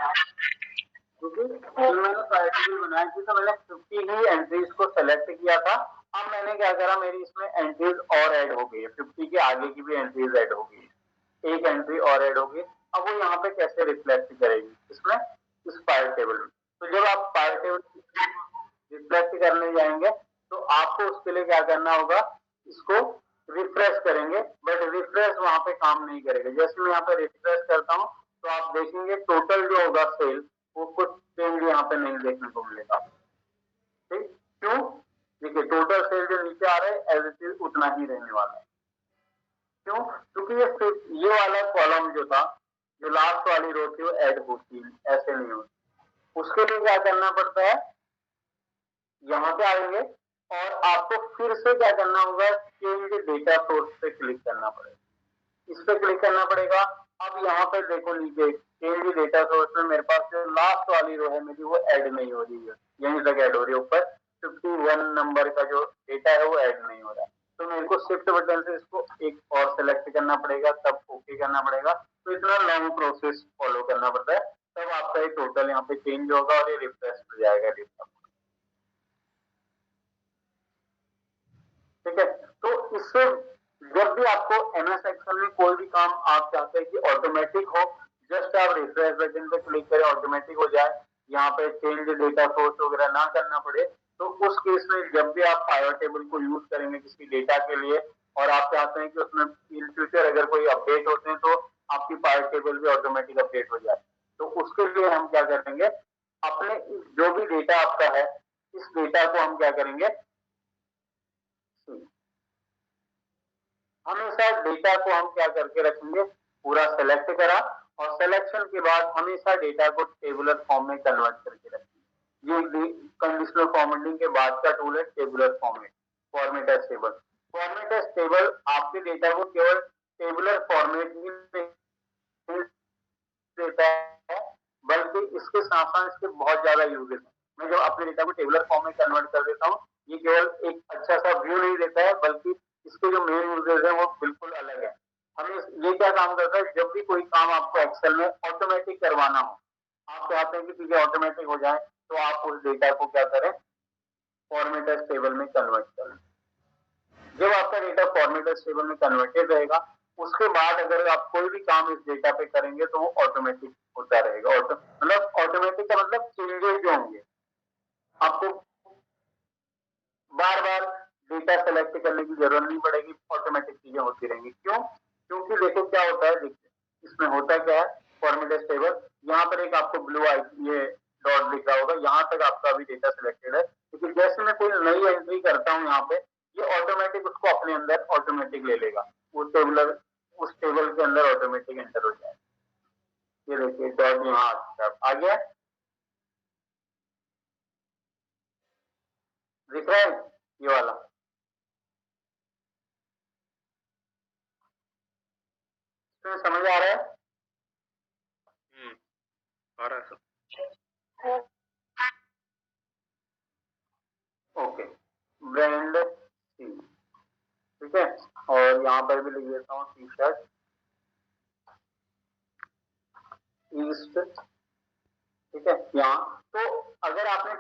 क्योंकि मैंने पायर टेबल बनाई थी तो मैंने 50 ही एंट्रीज को सेलेक्ट किया था। अब मैंने क्या करा, मेरी इसमें एंट्रीज और ऐड हो गई है, 50 के आगे की भी एंट्रीज ऐड हो गई है, एक एंट्री और ऐड होगी। अब वो यहाँ पे कैसे रिफ्लेक्ट करेगी इसमें, इस पायर टेबल में। तो जब आप पायर टेबल रिफ्लेक्ट करने जाएंगे तो आपको उसके लिए क्या करना होगा, इसको रिफ्रेश करेंगे, बट रिफ्रेश वहां पे काम नहीं करेगा। जैसे मैं यहाँ पे रिफ्रेश करता हूँ तो आप देखेंगे टोटल जो होगा सेल वो कुछ चेंज यहाँ पे नहीं देखने को मिलेगा। ठीक, क्यों? देखिए टोटल सेल जो नीचे आ रहा है एज इट इज उतना ही रहने वाला है। क्यों? क्योंकि ये वाला कॉलम जो था, जो लास्ट वाली रो थी वो ऐड होती है, ऐसे नहीं होती। उसके लिए क्या करना पड़ता है, यहाँ पे आएंगे और आपको फिर से क्या करना होगा, चेंज डेटा सोर्स पे क्लिक करना पड़ेगा, इस पे क्लिक करना पड़ेगा। अब यहाँ पे देखो नीचे चेंज डेटा सोर्स में मेरे पास जो लास्ट वाली रो है मेरी वो ऐड नहीं हो रही है, यहीं तक ऐड हो रही है, ऊपर 51 नंबर का जो डेटा है वो ऐड नहीं हो रहा है। तो मेरे को शिफ्ट बटन से इसको एक और सेलेक्ट करना पड़ेगा, तब ओके करना पड़ेगा। तो इतना लॉन्ग प्रोसेस फॉलो करना पड़ता है, तब आपका ये टोटल यहाँ पे चेंज होगा और ये रिफ्रेश हो जाएगा डेटा। ठीक है, तो इससे जब भी आपको एमएस एक्सेल में कोई भी काम आप चाहते हैं कि ऑटोमेटिक हो, जस्ट आप रिफ्रेश बटन पे क्लिक करें, ऑटोमेटिक हो जाए, यहाँ पे चेंज डेटा सोर्स वगैरह ना करना पड़े, तो उस केस में जब भी आप पायर टेबल को यूज करेंगे किसी डेटा के लिए और आप चाहते हैं कि उसमें इन फ्यूचर अगर कोई अपडेट होते हैं तो आपकी पायर टेबल भी ऑटोमेटिक अपडेट हो जाए, तो उसके लिए हम क्या करेंगे, अपने जो भी डेटा आपका है इस डेटा को हम क्या करेंगे, हमेशा डेटा को हम क्या करके रखेंगे, पूरा सेलेक्ट करा और सिलेक्शन के बाद हमेशा डेटा को टेबुलर फॉर्म में कन्वर्ट करके रखेंगे। ये कंडीशनल फॉर्मेटिंग के बाद का टूल है tabular format, format as table. Format as table आपके डेटा को केवल टेबुलर फॉर्मेट ही नहीं देता है, बल्कि इसके साथ साथ इसके बहुत ज्यादा यूजेस हैं। मैं जब अपने डेटा को टेबुलर फॉर्म में कन्वर्ट कर देता हूँ, ये केवल एक अच्छा सा व्यू नहीं देता है, बल्कि इसके जो मेन यूजेस है वो बिल्कुल अलग है। हमें ये क्या काम करता है, जब भी कोई काम आपको एक्सेल में ऑटोमेटिक करवाना हो, आप चाहते हैं कि चीजें ऑटोमेटिक हो जाए, तो आप उस डेटा को क्या करें, फॉर्मेट एज टेबल में कन्वर्ट करें। जब आपका डेटा फॉर्मेट एज टेबल में कन्वर्टेड रहेगा, उसके बाद अगर आप कोई भी काम इस डेटा पे करेंगे तो वो ऑटोमेटिक होता रहेगा। मतलब ऑटोमेटिक का मतलब चेंजेस जो होंगे, आपको बार बार डेटा सेलेक्ट करने की जरूरत नहीं पड़ेगी, ऑटोमेटिक चीजें होती रहेंगी। क्यों? क्योंकि देखो क्या होता है, देखिए इसमें होता क्या है, फॉर्मेट एज टेबल, यहाँ पर एक आपको ब्लू आई ये डॉट दिख रहा होगा, यहाँ तक आपका अभी डेटा सिलेक्टेड है, लेकिन जैसे मैं कोई नई एंट्री करता हूँ यहाँ पे, ये ऑटोमेटिक उसको अपने अंदर ऑटोमेटिक ले लेगा, वो टेबुलर उस टेबल के अंदर ऑटोमेटिक एंटर हो जाएगा। ये देखिए डॉट यहाँ आ गया, दिख रहा है ये वाला, तो समझ आ रहा है? आ रहा है सर। ओके, ब्रांड सी, ठीक है, और यहाँ पर भी लिख देता हूँ टी शर्ट ईस्ट, ठीक है। यहाँ तो अगर आपने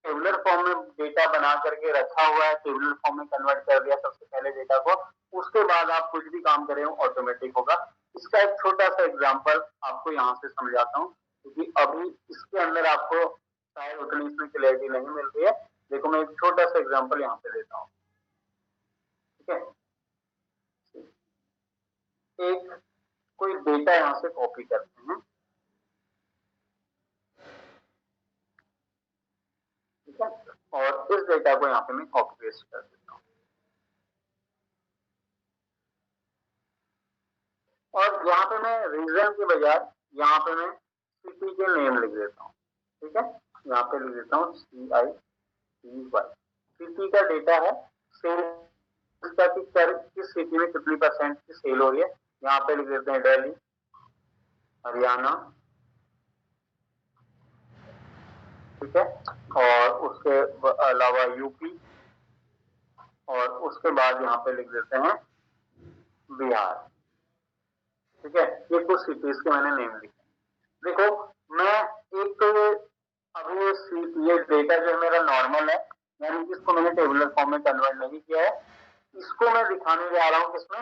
टेबुलर फॉर्म में डेटा बना करके रखा हुआ है, टेबुलर फॉर्म में कन्वर्ट कर दिया सबसे पहले डेटा को, उसके बाद आप कुछ भी काम करें ऑटोमेटिक होगा। इसका एक छोटा सा एग्जांपल आपको यहाँ से समझाता हूँ, क्योंकि अभी इसके अंदर आपको शायद उतनी इसमें क्लैरिटी नहीं मिल रही है। देखो मैं एक छोटा सा एग्जांपल यहाँ पे देता हूँ, ठीक है। एक डेटा यहाँ से कॉपी करते हैं, ठीक है, और इस डेटा को यहाँ पे मैं कॉपी पेस्ट कर देता हूँ और यहाँ पे मैं रीजन के बजाय यहाँ पे मैं सिटी के नेम लिख देता हूँ, ठीक है, यहाँ पे लिख देता हूँ CITY। सिटी का डेटा है, सेल का किस सिटी में कितनी % की सेल हो रही है, यहाँ पे लिख देते हैं दिल्ली, हरियाणा, ठीक है, और उसके अलावा यूपी, और उसके बाद यहाँ पे लिख देते हैं बिहार, ठीक है। ये कुछ सिटीज के मैंने नेम लिखे। देखो मैं एक तो ये डेटा जो है मेरा नॉर्मल है, यानी कि इसको मैंने टेबुलर फॉर्म में कन्वर्ट नहीं किया है, इसको मैं दिखाने जा रहा हूँ किसमें,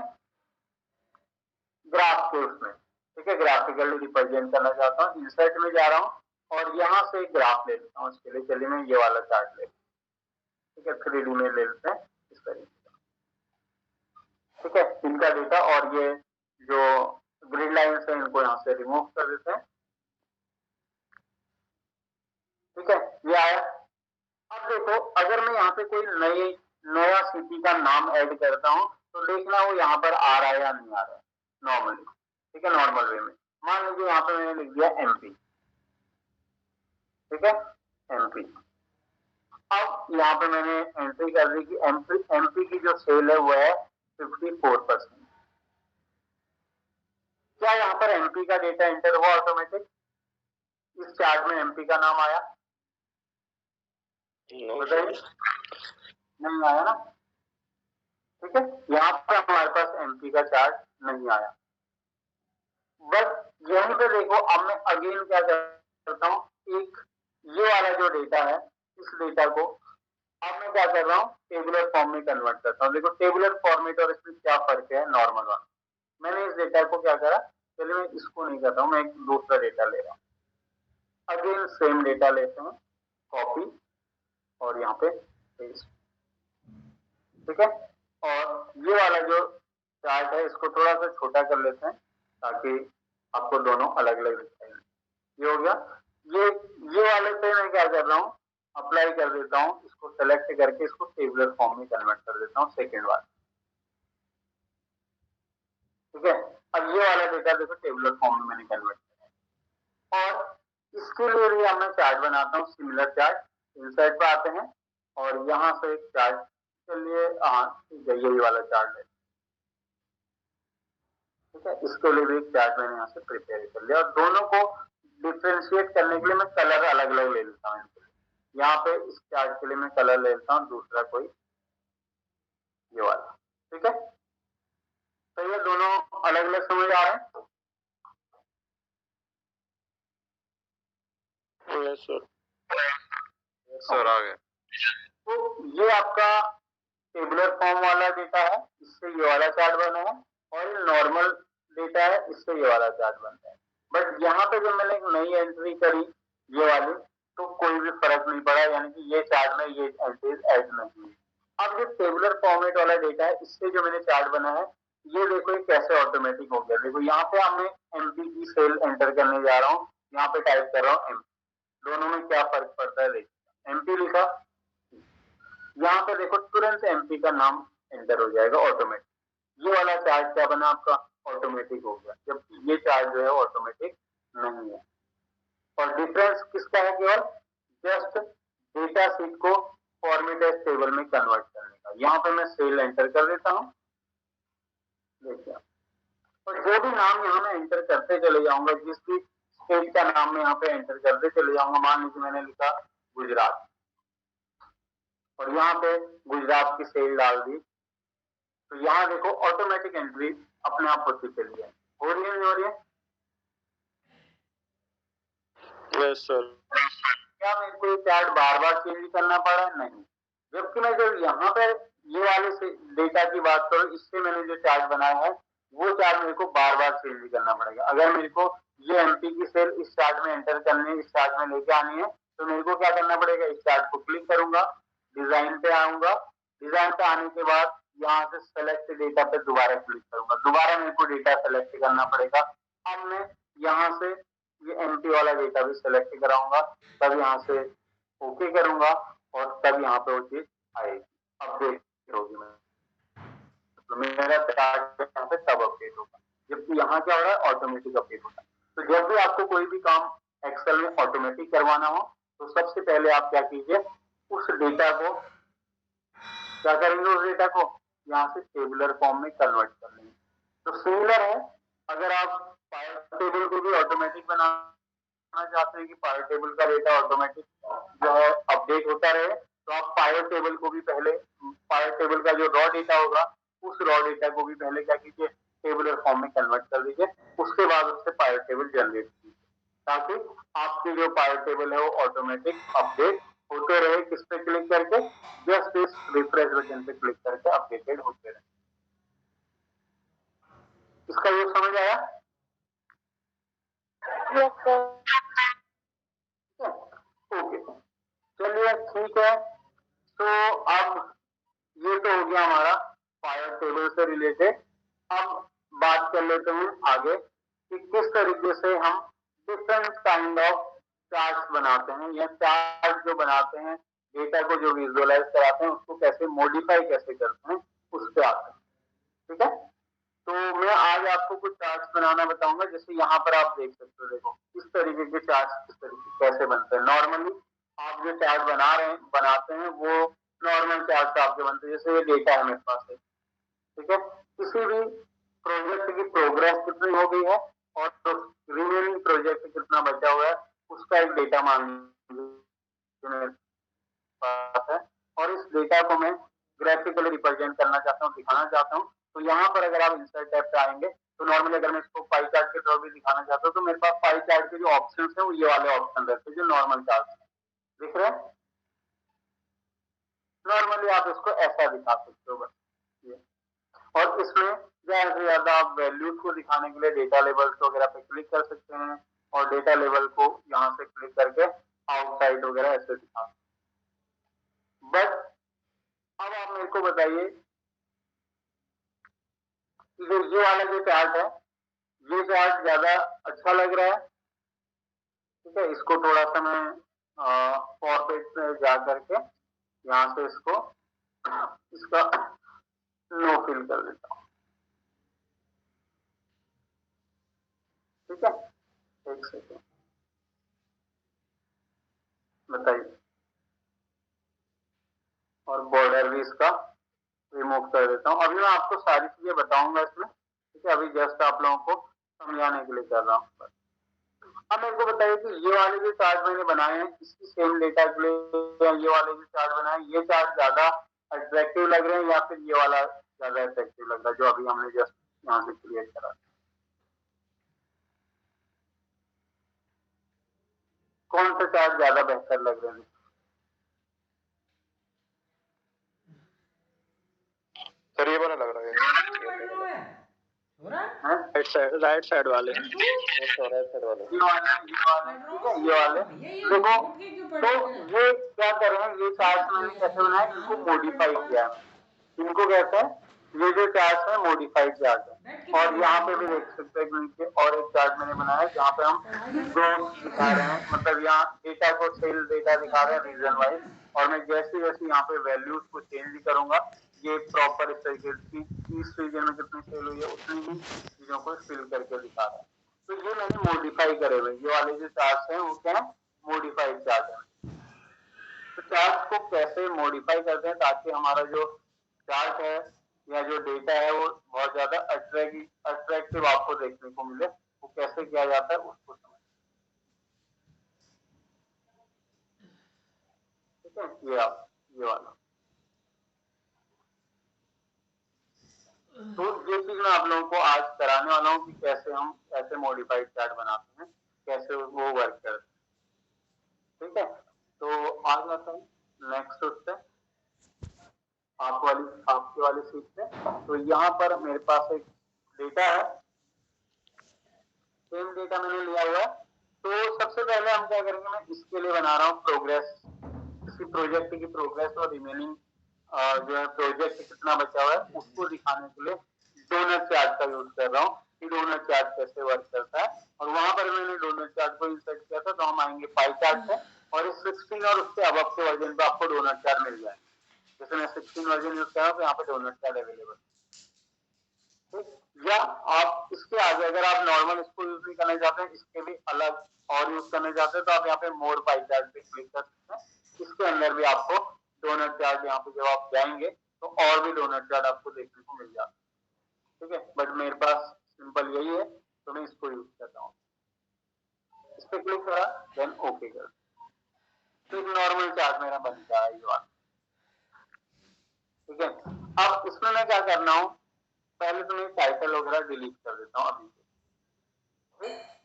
ग्राफ के उसमें, ठीक है, ग्राफिकली रिप्रेजेंट करना चाहता हूँ, इंसर्ट में जा रहा हूँ और यहाँ से एक ग्राफ ले लेता हूँ। इसके लिए चलिए मैं ये वाला चार्ट ले, ठीक है, 3D में ले लेते हैं इस तरीके से, ठीक है, इनका डेटा, और ये जो ग्रिड लाइन्स है इनको यहाँ से रिमूव कर देते हैं, ठीक है, ये आया। अब देखो अगर मैं यहाँ पे कोई नया सिटी का नाम ऐड करता हूँ तो देखना वो यहाँ पर आ रहा है या नहीं आ रहा है नॉर्मली, ठीक है, नॉर्मल वे में। मान लीजिए यहाँ पे मैंने लिख दिया MP, ठीक है, MP। अब यहाँ पे मैंने एंट्री कर दी कि MP की जो सेल है वो है 54%। क्या यहाँ पर MP का डेटा एंटर हुआ ऑटोमेटिक? इस चार्ट में MP का नाम आया? बताइए, नहीं आया ना, ठीक है, यहाँ पर हमारे पास MP का चार्ट नहीं आया। बस यहीं पे देखो, अब मैं अगेन क्या करता हूँ, एक ये वाला जो डेटा है इस डेटा को अब मैं क्या कर रहा हूँ, टेबुलर फॉर्म में कन्वर्ट करता हूँ। देखो टेबुलर फॉर्मेट और इसमें क्या फर्क है नॉर्मल वाला। मैंने इस डेटा को क्या करा, चलिए मैं इसको नहीं करता हूँ, मैं एक दूसरा डेटा ले रहा हूँ। अगेन सेम डेटा लेते हैं, कॉपी और यहाँ पे पेस्ट, ठीक है, और ये वाला जो चार्ट है इसको थोड़ा सा छोटा कर लेते हैं ताकि आपको दोनों अलग अलग दिखाई। ये हो गया। ये वाले पे मैं क्या कर रहा हूँ, अप्लाई कर देता हूँ, इसको सेलेक्ट करके इसको टेबुलर फॉर्म में कन्वर्ट कर देता हूँ, सेकेंड वाला, ठीक है। अब ये वाला डेटा देखो टेबुलर फॉर्म में मैंने कन्वर्ट किया और इसके लिए भी अब मैं चार्ट बनाता हूँ, सिमिलर चार्ट। इंसर्ट पे आते हैं और यहाँ से एक चार्ट, चलिए हाँ ठीक है, यही वाला चार्ट है, ठीक है, इसके लिए भी एक चार्ट मैंने यहाँ से प्रिपेयर कर लिया और दोनों को डिफ्रेंशिएट करने के लिए मैं कलर अलग अलग ले लेता हूँ। यहाँ पे इस चार्ट के लिए मैं कलर ले लेता हूँ दूसरा कोई, ये वाला, ठीक है। तो ये दोनों अलग अलग समझ आ रहे हैं? यस सर, सर आ गया। तो ये आपका टेबुलर फॉर्म वाला डेटा है, इससे ये वाला चार्ट बना है, और ये नॉर्मल डेटा है, इससे ये वाला चार्ट बनता है। बट यहाँ पे जब मैंने एक नई एंट्री करी ये वाली, तो कोई भी फर्क नहीं पड़ा, यानी कि ये चार्ट में ये एंट्रीज ऐड नहीं हुई। अब जो टेबुलर फॉर्मेट वाला डेटा है, इससे जो मैंने चार्ट बना है, ये देखो ये कैसे ऑटोमेटिक हो गया। देखो यहाँ पे मैं MP की सेल एंटर करने जा रहा हूँ, यहाँ पे टाइप कर रहा हूँ MP, दोनों में क्या फर्क पड़ता है देखिए। MP लिखा, यहाँ पे देखो तुरंत MP का नाम एंटर हो जाएगा ऑटोमेटिक। ये वाला चार्ट क्या बना आपका, ऑटोमेटिक हो गया, जबकि ये चार्ट जो है ऑटोमेटिक नहीं है। और डिफरेंस किसका है, केवल जस्ट डेटा शीट को फॉर्मेट एज टेबल में कन्वर्ट करने का। यहाँ पे मैं सेल एंटर कर देता हूँ, देखिए, और जो भी नाम यहाँ मैं एंटर करते चले जाऊंगा, जिस भी स्टेट का नाम मैं यहाँ पे एंटर करते चले जाऊंगा, मान लीजिए मैंने लिखा गुजरात और यहाँ पे गुजरात की सेल डाल दी, तो यहाँ देखो ऑटोमेटिक एंट्री अपने आप होती चली है। हो रही है नहीं हो रही है? Yes sir. क्या मेरे को ये चार्ट बार बार चेंज करना पड़ा? नहीं। जबकि मैं जब यहाँ पे ये वाले से डेटा की बात करूँ, इससे मैंने जो चार्ट बनाया है वो चार्ट मेरे को बार बार चेंज करना पड़ेगा। अगर मेरे को ये MP की सेल इस चार्ट में एंटर करनी है, इस चार्ट में लेके आनी है, तो मेरे को क्या करना पड़ेगा, इस चार्ट को क्लिक करूंगा, डिजाइन पे आऊंगा, डिजाइन पे आने के बाद यहाँ से सेलेक्ट डेटा पे दोबारा क्लिक करूंगा, दोबारा मेरे को डेटा सेलेक्ट करना पड़ेगा, अब मैं यहाँ से ये एम्प्टी वाला डेटा भी सेलेक्ट कराऊंगा, तब यहाँ से ओके करूंगा और तब यहाँ पे वो चीज आएगी, अपडेट होगी। तो मेरा चार्ट यहाँ पे तब अपडेट होगा, जबकि यहाँ क्या हो रहा है, ऑटोमेटिक अपडेट होता है। तो जब भी आपको कोई भी काम एक्सेल में ऑटोमेटिक करवाना हो तो सबसे पहले आप क्या कीजिए, उस डेटा को क्या करेंगे, उस डेटा को यहाँ से टेबुलर फॉर्म में कन्वर्ट कर लेंगे। तो सिमिलर है, अगर आप पावर टेबल को भी ऑटोमेटिक बनाना चाहते हैं कि पावर टेबल का डेटा ऑटोमेटिक जो है अपडेट होता रहे, तो आप पावर टेबल को भी पहले, पावर टेबल का जो रॉ डेटा होगा उस रॉ डेटा को भी पहले क्या कीजिए, टेबुलर फॉर्म में कन्वर्ट कर दीजिए, उसके बाद उससे पावर टेबल जनरेट कीजिए, ताकि आपकी जो पावर टेबल है वो ऑटोमेटिक अपडेट होते रहे। किस पे क्लिक करके, जस्ट इस रिफ्रेश बटन पे क्लिक करके अपडेटेड होते रहे। इसका यूज समझ आया? Yes sir. ओके, चलिए ठीक है। तो अब ये तो हो गया हमारा पावर टेबल से रिलेटेड। अब बात कर लेते हैं आगे कि किस तरीके से हम डिफरेंट काइंड ऑफ चार्ट्स बनाते हैं, या चार्ट जो बनाते हैं, डेटा को जो विजुअलाइज कराते हैं, उसको कैसे मॉडिफाई कैसे करते हैं, उस पे आते हैं। ठीक है, तो मैं आज आपको कुछ चार्ट्स बनाना बताऊंगा। जैसे यहाँ पर आप देख सकते हो, देखो इस तरीके के चार्ट्स किस तरीके कैसे बनते हैं। नॉर्मली आप जो चार्ट बनाते हैं वो नॉर्मल चार्ट आपके बनते हैं। जैसे ये डेटा है मेरे पास है, ठीक है, किसी भी प्रोजेक्ट की प्रोग्रेस कितनी हो गई है और रिमेनिंग प्रोजेक्ट कितना बचा हुआ है, उसका एक डेटा मान मेरे पास है, और इस डेटा को मैं ग्राफिकली रिप्रेजेंट करना चाहता हूँ, दिखाना चाहता हूँ। तो यहाँ पर अगर आप इंसर्ट टैब पे आएंगे तो नॉर्मली अगर मैं इसको पाई चार्ट के तौर पर दिखाना चाहता हूँ तो मेरे पास पाई चार्ट के जो ऑप्शन है वो ये वाले ऑप्शन रहते हैं जो नॉर्मल चार्ट है, दिख रहे हैं। नॉर्मली आप इसको ऐसा दिखा सकते हो बस ये। और इसमें ज्यादा से ज्यादा आप वैल्यूज को दिखाने के लिए डेटा लेवल्स वगैरह पे क्लिक कर सकते हैं, और डेटा लेवल को यहाँ से क्लिक करके आउटसाइड वगैरह ऐसे दिखा। बट अब आप मेरे को बताइए कि जो ये वाला जो चार्ट है, ये चार्ट ज्यादा अच्छा लग रहा है, ठीक है। इसको थोड़ा सा मैं फॉर्मेट में जा करके यहाँ से इसको इसका नो फिल कर देता हूँ, ठीक है। एक सेकेंड बताइए, और बॉर्डर भी इसका रिमूव कर देता हूँ। अभी मैं आपको सारी चीजें बताऊंगा इसमें, ठीक है। अभी जस्ट आप लोगों को समझाने के लिए कर रहा हूँ। अब मेरे को बताइए कि ये वाले जो चार्ट मैंने बनाए हैं, इसकी सेम डेटा के लिए ये वाले जो चार्ट बनाए, ये चार्ट ज्यादा अट्रैक्टिव लग रहे हैं या फिर ये वाला ज्यादा अट्रैक्टिव लग रहा है जो अभी हमने जस्ट यहाँ से क्रिएट करा? कौन सा चार्ट ज्यादा बेहतर लग रहा है? सर ये वाला लग रहा है, राइट साइड वाले, ये वाले देखो। तो ये क्या कर रहे हैं, ये चार्ट मैंने कैसे बनाया, इनको मॉडिफाई किया। इनको कहते हैं, ये जो चार्ट है मॉडिफाइड चार्ट है। और यहाँ पे भी देख सकते हैं नीचे और एक चार्ट मैंने बनाया जहाँ पे हम ग्रोथ दिखा रहे हैं, मतलब यहाँ डेटा को सेल डेटा दिखा रहे हैं रीजन वाइज। और मैं जैसे जैसे यहाँ पे वैल्यूज को चेंज करूंगा, ये प्रॉपर इस तरीके की इस रीजन में कितनी सेल हुई है उतनी ही चीजों को फिल करके दिखा रहा है। तो ये मैंने मॉडिफाई करे हुए, ये वाले जो चार्ट हैं वो क्या है, मॉडिफाइड चार्ट है। तो चार्ट को कैसे मॉडिफाई करते हैं ताकि हमारा जो चार्ट है या जो डेटा है वो बहुत ज्यादा अट्रैक्टिव आपको देखने को मिले, वो कैसे किया जाता है उसको समझ, ठीक है। ये वाला तो ये चीज मैं आप लोगों को आज कराने वाला हूँ कि कैसे हम ऐसे मॉडिफाइड चार्ट बनाते हैं, कैसे वो वर्क करते हैं, ठीक है। तो आज आता हूँ नेक्स्ट उससे आपकी वाली सीट पे। तो यहाँ पर मेरे पास एक डेटा है, सेम डेटा मैंने लिया हुआ है। तो सबसे पहले हम क्या करेंगे, मैं इसके लिए बना रहा हूँ प्रोग्रेस, किसी प्रोजेक्ट की प्रोग्रेस और रिमेनिंग जो है प्रोजेक्ट कितना बचा हुआ है उसको दिखाने के लिए डोनट चार्ट का यूज कर रहा हूँ। कि डोनट चार्ट कैसे वर्क करता है, और वहां पर मैंने डोनट चार्ट को इंसर्ट किया था। तो हम आएंगे पाई चार्ट पे, और इस 16 और उसके अब के वर्जन पे आपको डोनट चार्ट मिल जाएगा। जैसे मैं 16 वर्जन यूज कर रहा हूँ तो यहाँ पे डोनट चार्ट अवेलेबल। या आप इसके आगे अगर आप नॉर्मल इसको यूज नहीं करना चाहते हैं, इसके भी अलग और यूज करना चाहते हैं, तो आप यहाँ पे मोर पाई चार्ट पे क्लिक कर सकते हैं। इसके अंदर भी आपको डोनट चार्ट, यहाँ पे जब आप जाएंगे तो और भी डोनट चार्ट आपको देखने को मिल जाता है। ठीक है, बट मेरे पास सिंपल यही है तो मैं इसको यूज करता हूँ। इस पे क्लिक करा, देन ओके कर, तो एक नॉर्मल चार्ट मेरा बन गया है। ठीक है, अब इसमें मैं क्या करना हूँ, पहले तो मैं टाइटल वगैरह डिलीट कर देता हूँ अभी से।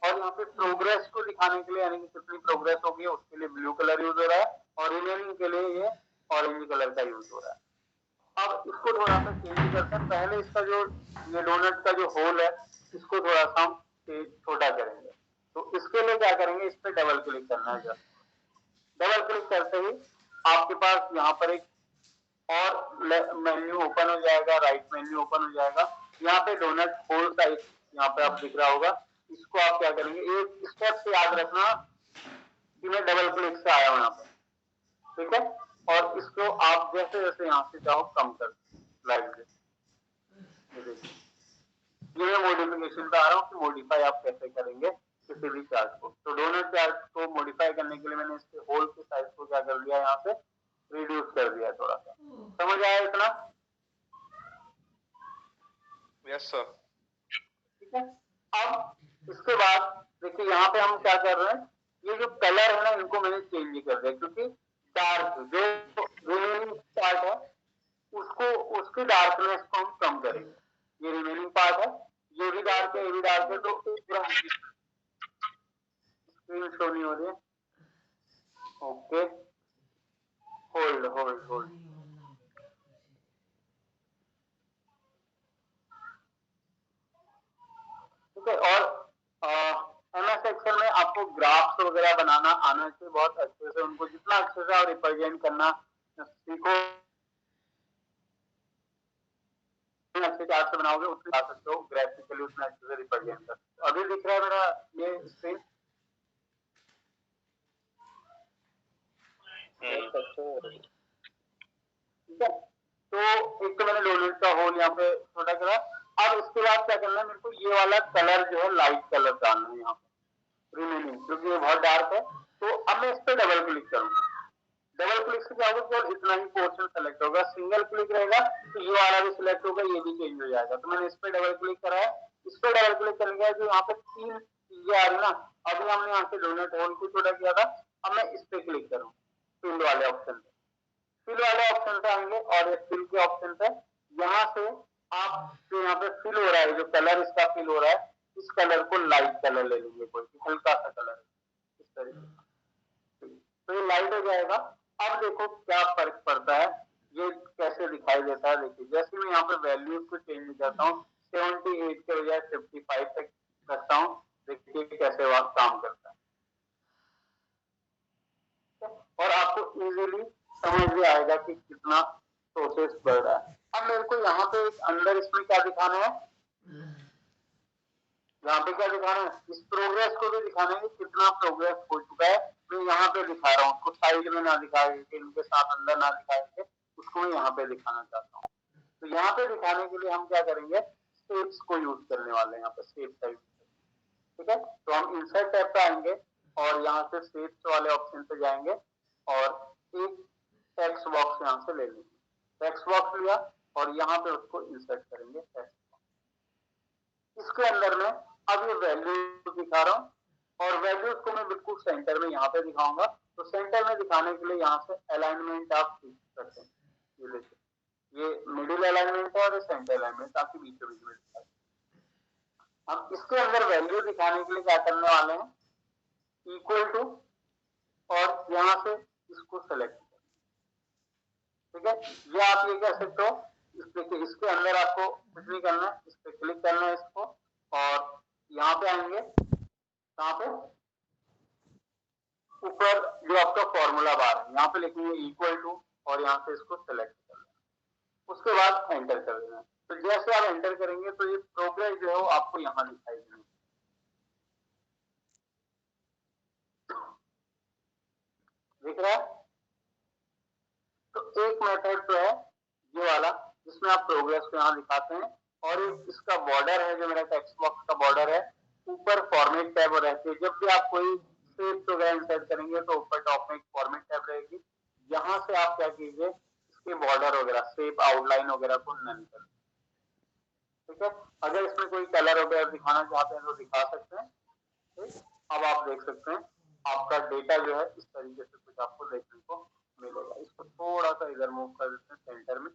और यहाँ पे प्रोग्रेस को दिखाने के लिए, यानी कि कितनी प्रोग्रेस होगी उसके लिए ब्लू कलर यूज हो रहा है, और रिमेनिंग के लिए ये ऑरेंज कलर का यूज हो रहा है। अब इसको थोड़ा सा चेंज करते हैं। पहले इसका जो ये डोनट का जो होल है इसको थोड़ा सा हम छोटा करेंगे। तो इसके लिए क्या करेंगे, इस पे डबल क्लिक करना है। डबल क्लिक करते ही आपके पास यहाँ पर एक और मेन्यू ओपन हो जाएगा, राइट मेन्यू ओपन हो जाएगा। यहाँ पे डोनट होल साइज यहाँ पे आप दिख रहा होगा। इसको आप क्या करेंगे, एक स्टेप से याद रखना कि मैं डबल क्लिक से आया हूं यहाँ पे। ठीक है, और इसको आप जैसे जैसे यहाँ से चाहो कम कर स्लाइड से। ये मैं मॉडिफिकेशन पे आ रहा हूँ कि मॉडिफाई आप कैसे करेंगे किसी भी चार्ट को। तो डोनट चार्ट को मॉडिफाई करने के लिए मैंने इसके होल के साइज को क्या कर दिया, यहाँ से रिड्यूस कर दिया थोड़ा सा। समझ आया इतना? Yes sir. ठीक है, अब इसके बाद देखिए यहाँ पे हम क्या कर रहे हैं, ये जो कलर है ना इनको मैंने चेंज कर दिया, क्योंकि डार्क जो रिमेनिंग पार्ट है उसको उसकी डार्कनेस को हम कम करेंगे। ये रिमेनिंग पार्ट है, ये भी डार्क है, ये भी डार्क है, तो पूरा स्क्रीन शो नहीं हो रही है। Okay, hold hold hold. ठीक है, और एमएस एक्सेल में आपको ग्राफ्स वगैरह बनाना आना चाहिए बहुत अच्छे से। उनको जितना अच्छे से आप रिप्रेजेंट करना सीखो, अच्छे चार्ट से बनाओगे उतने आ सकते हो, ग्राफिकली उतना अच्छे से रिप्रेजेंट कर सकते हो। अभी दिख रहा है मेरा ये स्क्रीन? ठीक है, तो एक तो मैंने डोनट का होल यहाँ पे छोटा करा। अब इसके बाद क्या करना है, मेरे को ये वाला कलर जो है लाइट कलर डालना है यहाँ पे रिमेनिंग, क्योंकि ये बहुत डार्क है। तो अब मैं इस पे डबल क्लिक करूंगा। डबल क्लिक से क्या होगा, केवल इतना ही पोर्शन सेलेक्ट होगा। सिंगल क्लिक रहेगा तो ये वाला भी सिलेक्ट होगा, ये भी चेंज हो जाएगा। तो मैंने इस पे डबल क्लिक करा है। इस पे डबल क्लिक करने के बाद जो यहाँ पे 3 चीजें आ रही ना, अभी हमने यहाँ से डोनट होल को छोटा किया था, अब मैं इस पे क्लिक करूँ फिल वाले ऑप्शन पे। फिल वाले ऑप्शन पे आएंगे और फिल के ऑप्शन पे यहाँ से आप जो यहाँ पे फिल हो रहा है, जो कलर इसका फिल हो रहा है, इस कलर को लाइट कलर ले लीजिए, कोई हल्का सा कलर इस तरीके से, तो ये लाइट हो जाएगा। अब देखो क्या फर्क पड़ता है, ये कैसे दिखाई देता है। देखिए जैसे मैं यहाँ पे वैल्यूज को चेंज करता हूँ, 78 के बजाय 55 तक करता हूँ, देखिए कैसे वह काम करता है। और आपको इजीली समझ भी आएगा कि कितना प्रोसेस बढ़ रहा है। अब मेरे को यहाँ पे अंदर इसमें क्या दिखाना है, यहाँ पे क्या दिखाना है, इस प्रोग्रेस को भी दिखाना है कि कितना प्रोग्रेस हो चुका है। मैं यहाँ पे दिखा रहा हूँ, उसको साइड में ना दिखाएंगे, इनके साथ अंदर ना दिखाएंगे, उसको मैं यहाँ पे दिखाना चाहता हूँ। तो यहाँ पे दिखाने के लिए हम क्या करेंगे, स्टेप्स को यूज करने वाले हैं। यहाँ पे स्टेप का यूज, ठीक है। तो हम इंसर्ट टैब पे आएंगे और यहाँ से स्टेप्स वाले ऑप्शन पे जाएंगे और एक टेक्स्ट बॉक्स यहाँ से ले लेंगे। टेक्स्ट बॉक्स लिया और यहाँ पे उसको इंसर्ट करेंगे टेक्स्ट बॉक्स। इसके अंदर में अब ये वैल्यू दिखा रहा हूँ और वैल्यूज को मैं बिल्कुल सेंटर में यहाँ पे दिखाऊंगा। तो सेंटर में दिखाने के लिए यहाँ से अलाइनमेंट आप क्लिक करते हैं। ये देखिए, ये मिडिल अलाइनमेंट है और सेंटर अलाइनमेंट, ताकि बीचों बीच में दिखाए। हम इसके अंदर वैल्यू दिखाने के लिए क्या करने वाले हैं, इक्वल टू, और यहाँ से इसको सेलेक्ट करें। ठीक है, ये आप ये कर सकते हो। देखिए इसके अंदर आपको कुछ नहीं करना है, इस पे क्लिक करना है इसको, और यहाँ पे आएंगे, यहाँ पे ऊपर जो आपका फॉर्मूला बार है यहाँ पे लिखेंगे इक्वल टू, और यहाँ से इसको सेलेक्ट करना है। उसके बाद एंटर कर देना। तो जैसे आप एंटर करेंगे तो ये प्रोग्रेस जो है वो आपको यहाँ दिखाई देगी। दिख रहा है? तो एक मेथड तो है ये वाला जिसमें आप प्रोग्रेस को यहाँ दिखाते हैं, और इसका बॉर्डर है जो मेरा टेक्स्ट बॉक्स का बॉर्डर है, ऊपर फॉर्मेट टैब रहती है। जब भी आप कोई शेप वगैरह इंसर्ट करेंगे तो ऊपर टॉप में एक फॉर्मेट टैब रहेगी, यहाँ से आप क्या कीजिए इसके बॉर्डर वगैरह शेप आउटलाइन वगैरह को नन कर, ठीक है। अगर इसमें कोई कलर वगैरह दिखाना चाहते हैं तो दिखा सकते हैं, ठीक। अब आप देख सकते हैं आपका डेटा जो है इस तरीके से कुछ आपको देखने को मिलेगा। इसको थोड़ा सा इधर मूव कर देते हैं सेंटर में,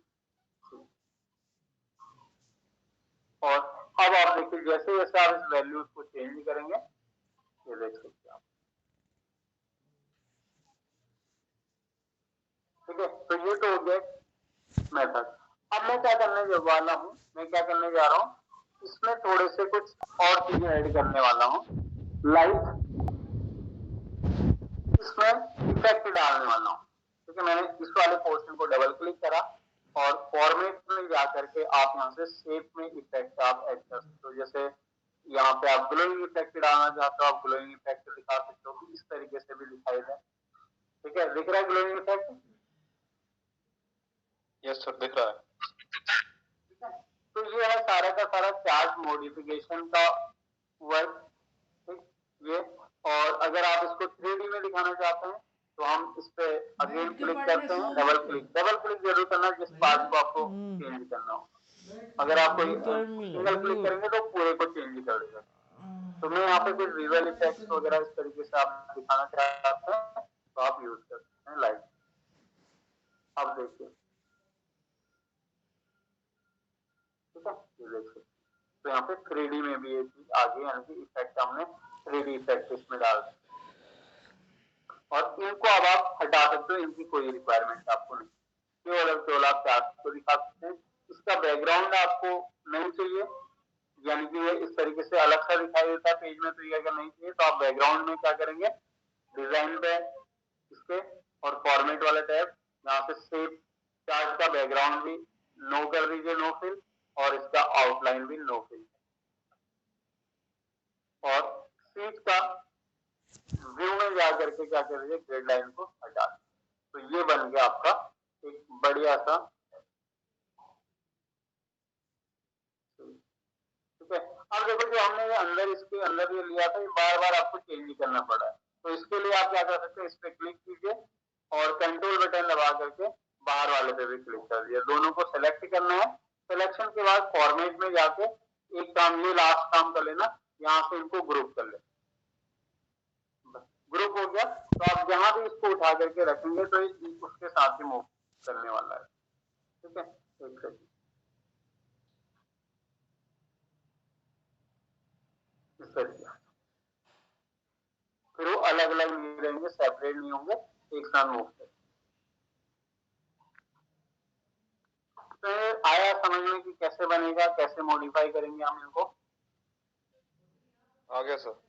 और अब आप देखिए जैसे जैसे आप इस वैल्यूज को चेंज करेंगे, ये देख सकते हैं आप, ठीक है। तो ये तो हो गया मेथड। अब मैं क्या करने वाला हूँ, मैं क्या करने जा रहा हूँ, इसमें थोड़े से कुछ और चीजें ऐड करने वाला हूँ, लाइक इसमें इफेक्ट डालने वाला हूँ, ठीक है। मैंने इस वाले पोर्शन को डबल क्लिक करा और फॉर्मेट में जाकर के आप यहाँ से शेप में इफेक्ट आप ऐड कर सकते हो। जैसे यहाँ पे आप ग्लोइंग इफेक्ट डालना चाहते हो, आप ग्लोइंग इफेक्ट दिखा सकते हो, इस तरीके से भी दिखाई दे, ठीक है। दिख रहा है ग्लोइंग इफेक्ट? यस सर दिख रहा है। ठीक है, तो ये है सारा का सारा चार्ट मॉडिफिकेशन का वर्क, ठीक ये। और अगर आप इसको 3D में दिखाना चाहते हैं तो हम इस पे अगेन क्लिक करते हैं, डबल क्लिक जरूर करना जिस पार्ट को आपको चेंज करना हो। अगर आप कोई सिंगल क्लिक करेंगे तो पूरे को चेंज कर देगा। तो मैं यहाँ पे कुछ विजुअल इफेक्ट्स वगैरह इस तरीके से आप दिखाना चाहते हैं तो आप यूज कर सकते हैं लाइक। अब देखिए, ठीक है, ये देख सकते हैं। तो यहाँ पे 3D में भी ये चीज आ गई, यानी कि इफेक्ट हमने 3D इफेक्ट इसमें डाल दिया। और इनको अब आप हटा सकते हो, इनकी कोई रिक्वायरमेंट आपको नहीं, केवल आप चार्ट को दिखा सकते हैं। इसका बैकग्राउंड आपको नहीं चाहिए, यानी कि ये इस तरीके से अलग सा दिखाई देता है पेज में, तो ये अगर नहीं चाहिए तो आप बैकग्राउंड में क्या करेंगे, डिजाइन पे इसके और फॉर्मेट वाला टैब, यहाँ से शेप चार्ट का बैकग्राउंड भी नो कर दीजिए, नो फिल, और इसका आउटलाइन भी नो फिल, और शीट का व्यू में जाकर के क्या करिए ग्रिड लाइन को हटा दें। तो ये बन गया आपका एक बढ़िया सा, ठीक है। अब देखो जो हमने ये अंदर इसके अंदर ये लिया था, ये बार बार आपको चेंज करना पड़ा है, तो इसके लिए आप क्या कर सकते हैं, इस पे क्लिक कीजिए और कंट्रोल बटन दबा करके बाहर वाले पे भी क्लिक कर दिया, दोनों को सेलेक्ट करना है। सिलेक्शन के बाद फॉर्मेट में जाके एक काम, ये लास्ट काम कर लेना, यहाँ से इनको ग्रुप कर ले, ग्रुप हो गया। तो आप जहां भी इसको उठा करके रखेंगे तो उसके साथ ही मूव करने वाला है, ठीक है। एक सेकंड, इस तरीके फिर वो अलग अलग नहीं रहेंगे, सेपरेट नहीं होंगे, एक साथ मूव करेंगे। तो आया समझ में कि कैसे बनेगा, कैसे मॉडिफाई करेंगे हम इनको? आ गया सर।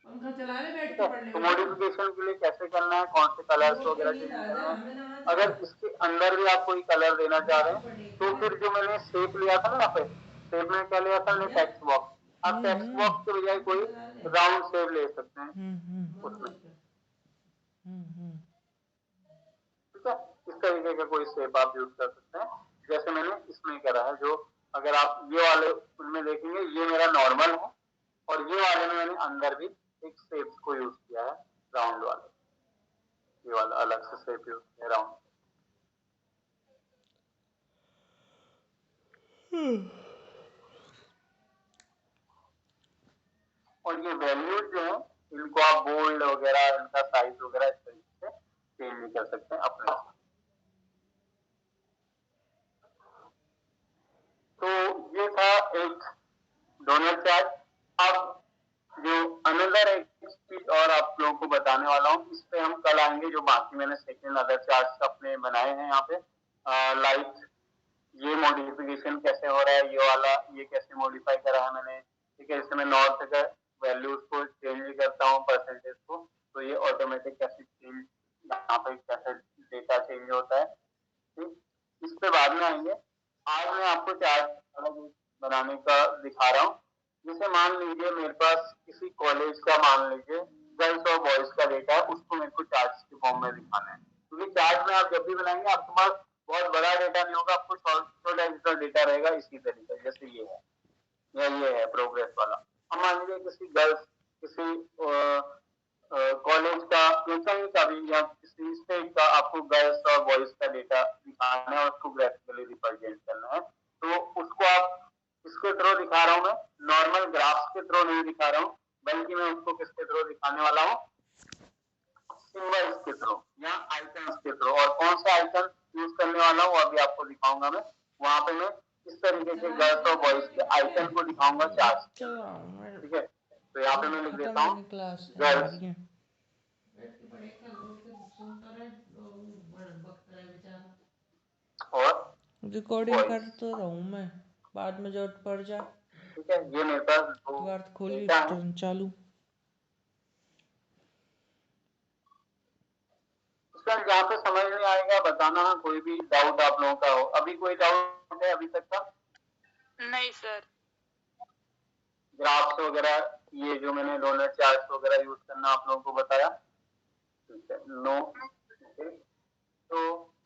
तो मॉडिफिकेशन के लिए कैसे करना है, कौन से कलर्स वगैरह चेंज करना है। अगर इसके अंदर भी आप कोई कलर देना चाह रहे हैं तो फिर जो मैंने शेप लिया था ना, यहाँ पे शेप में क्या लिया था मैंने, टेक्स्ट बॉक्स। आप टेक्स्ट बॉक्स के बजाय कोई राउंड शेप ले सकते हैं उसमें, ठीक है। इस तरीके का कोई शेप आप यूज कर सकते हैं, जैसे मैंने इसमें करा है। जो अगर आप ये वाले उनमें देखेंगे, ये मेरा नॉर्मल है, और ये वाले में मैंने अंदर भी एक शेप को यूज किया है, राउंड वाले, ये वाला अलग से शेप यूज किया है राउंड। और ये वैल्यूज जो है इनको आप बोल्ड वगैरह, इनका साइज वगैरह इस तरीके से चेंज कर सकते हैं अपने। तो ये था एक डोनट चार्ट। अब जो अनदर एक चीज और आप लोगों को बताने वाला हूँ, इस पे हम कल आएंगे, जो बाकी मैंने सेकंड अदर चार्ट्स अपने बनाए हैं यहाँ पे, लाइक ये मॉडिफिकेशन कैसे हो रहा है, ये वाला ये कैसे मॉडिफाई करा है मैंने, ठीक है। जैसे मैं नॉर्थ का वैल्यूज को चेंज करता हूँ परसेंटेज को, तो ये ऑटोमेटिक कैसे चेंज, यहाँ पे कैसे डेटा चेंज होता है, ठीक। इस पे बाद में आएंगे। आज मैं आपको चार्ट कॉलेज का मान लीजिए गर्ल्स और बॉयज का डेटा है, उसको मेरे को चार्ट्स के फॉर्म में दिखाना है, क्योंकि चार्ट में आप जब भी बनाएंगे आपके पास बहुत बड़ा डेटा नहीं होगा, आपको छोटा छोटा डेटा रहेगा इसी तरीके जैसे ये है या ये है प्रोग्रेस वाला। हम मान लीजिए किसी गर्ल्स किसी कॉलेज का कहीं का भी या किसी स्टेट का आपको गर्ल्स और बॉयज का डेटा दिखाना है और उसको ग्राफिकली रिप्रेजेंट करना है, तो उसको आप किसके थ्रू दिखा रहा हूं मैं, नॉर्मल ग्राफ्स के थ्रू नहीं दिखा रहा हूं, बल्कि मैं उसको किसके थ्रू दिखाने वाला हूं, सिंबल्स के थ्रू या आइकन्स के थ्रू। और कौन सा आइकन यूज करने वाला हूं अभी आपको दिखाऊंगा मैं। वहां पे मैं इस तरीके से गर्ल्स और बॉयज के आइकन को दिखाऊंगा चार्ट, ठीक है। तो यहाँ पे मैं लिख देता हूँ गर्ल्स और रिकॉर्डिंग कर तो रहा हूँ मैं, बाद में जरूरत पड़ जाए। ठीक है, ये मेरे पास द्वार खोली डेटा है। टर्न चालू। सर जहाँ पे समझ नहीं आएगा बताना, कोई भी डाउट आप लोगों का हो। अभी कोई डाउट है अभी तक का? नहीं सर। ग्राफ्स वगैरह ये जो मैंने डोनर चार्ट्स वगैरह यूज करना आप लोगों को बताया, ठीक है, नो। तो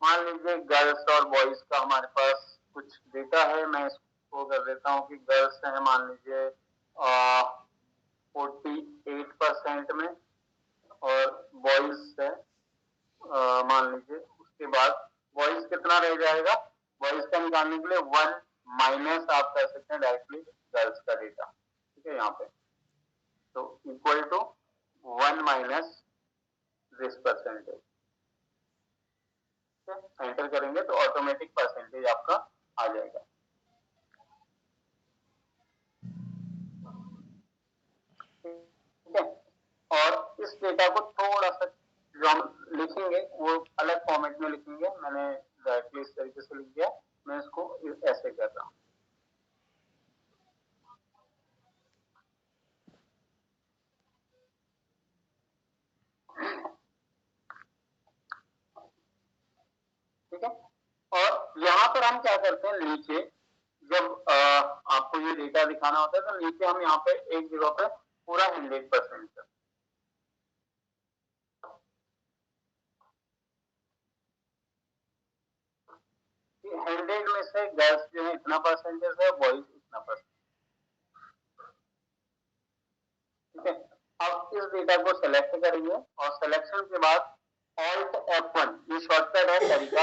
मान लीजिए गर्ल्स और बॉयज का हमारे पास कुछ डेटा है, मैं इसको कर देता हूँ कि गर्ल्स है मान लीजिए 48% में और बॉयज है मान लीजिए, उसके बाद बॉयज कितना रह जाएगा, बॉयज का निकालने के लिए 1 माइनस आप कर सकते हैं डायरेक्टली गर्ल्स का डेटा, ठीक है, यहाँ पे तो equal to 1 minus this percentage, enter करेंगे तो ऑटोमेटिक परसेंटेज आपका आ जाएगा। ठीक है, और इस डेटा को थोड़ा सा जो हम लिखेंगे वो अलग फॉर्मेट में लिखेंगे, मैंने डायरेक्टली इस तरीके से लिख दिया, मैं इसको ऐसे कर रहा हूँ। ठीक है, और यहाँ पर हम क्या करते हैं, नीचे जब आपको ये डेटा दिखाना होता है तो नीचे हम यहाँ पे एक जगह पे पूरा 100% कर, 100 में से गर्ल्स जो है इतना परसेंटेज है, बॉयज इतना परसेंटेज, ठीक है। अब इस डेटा को सेलेक्ट करेंगे और सिलेक्शन के बाद Alt F1 ये शॉर्टकट है तरीका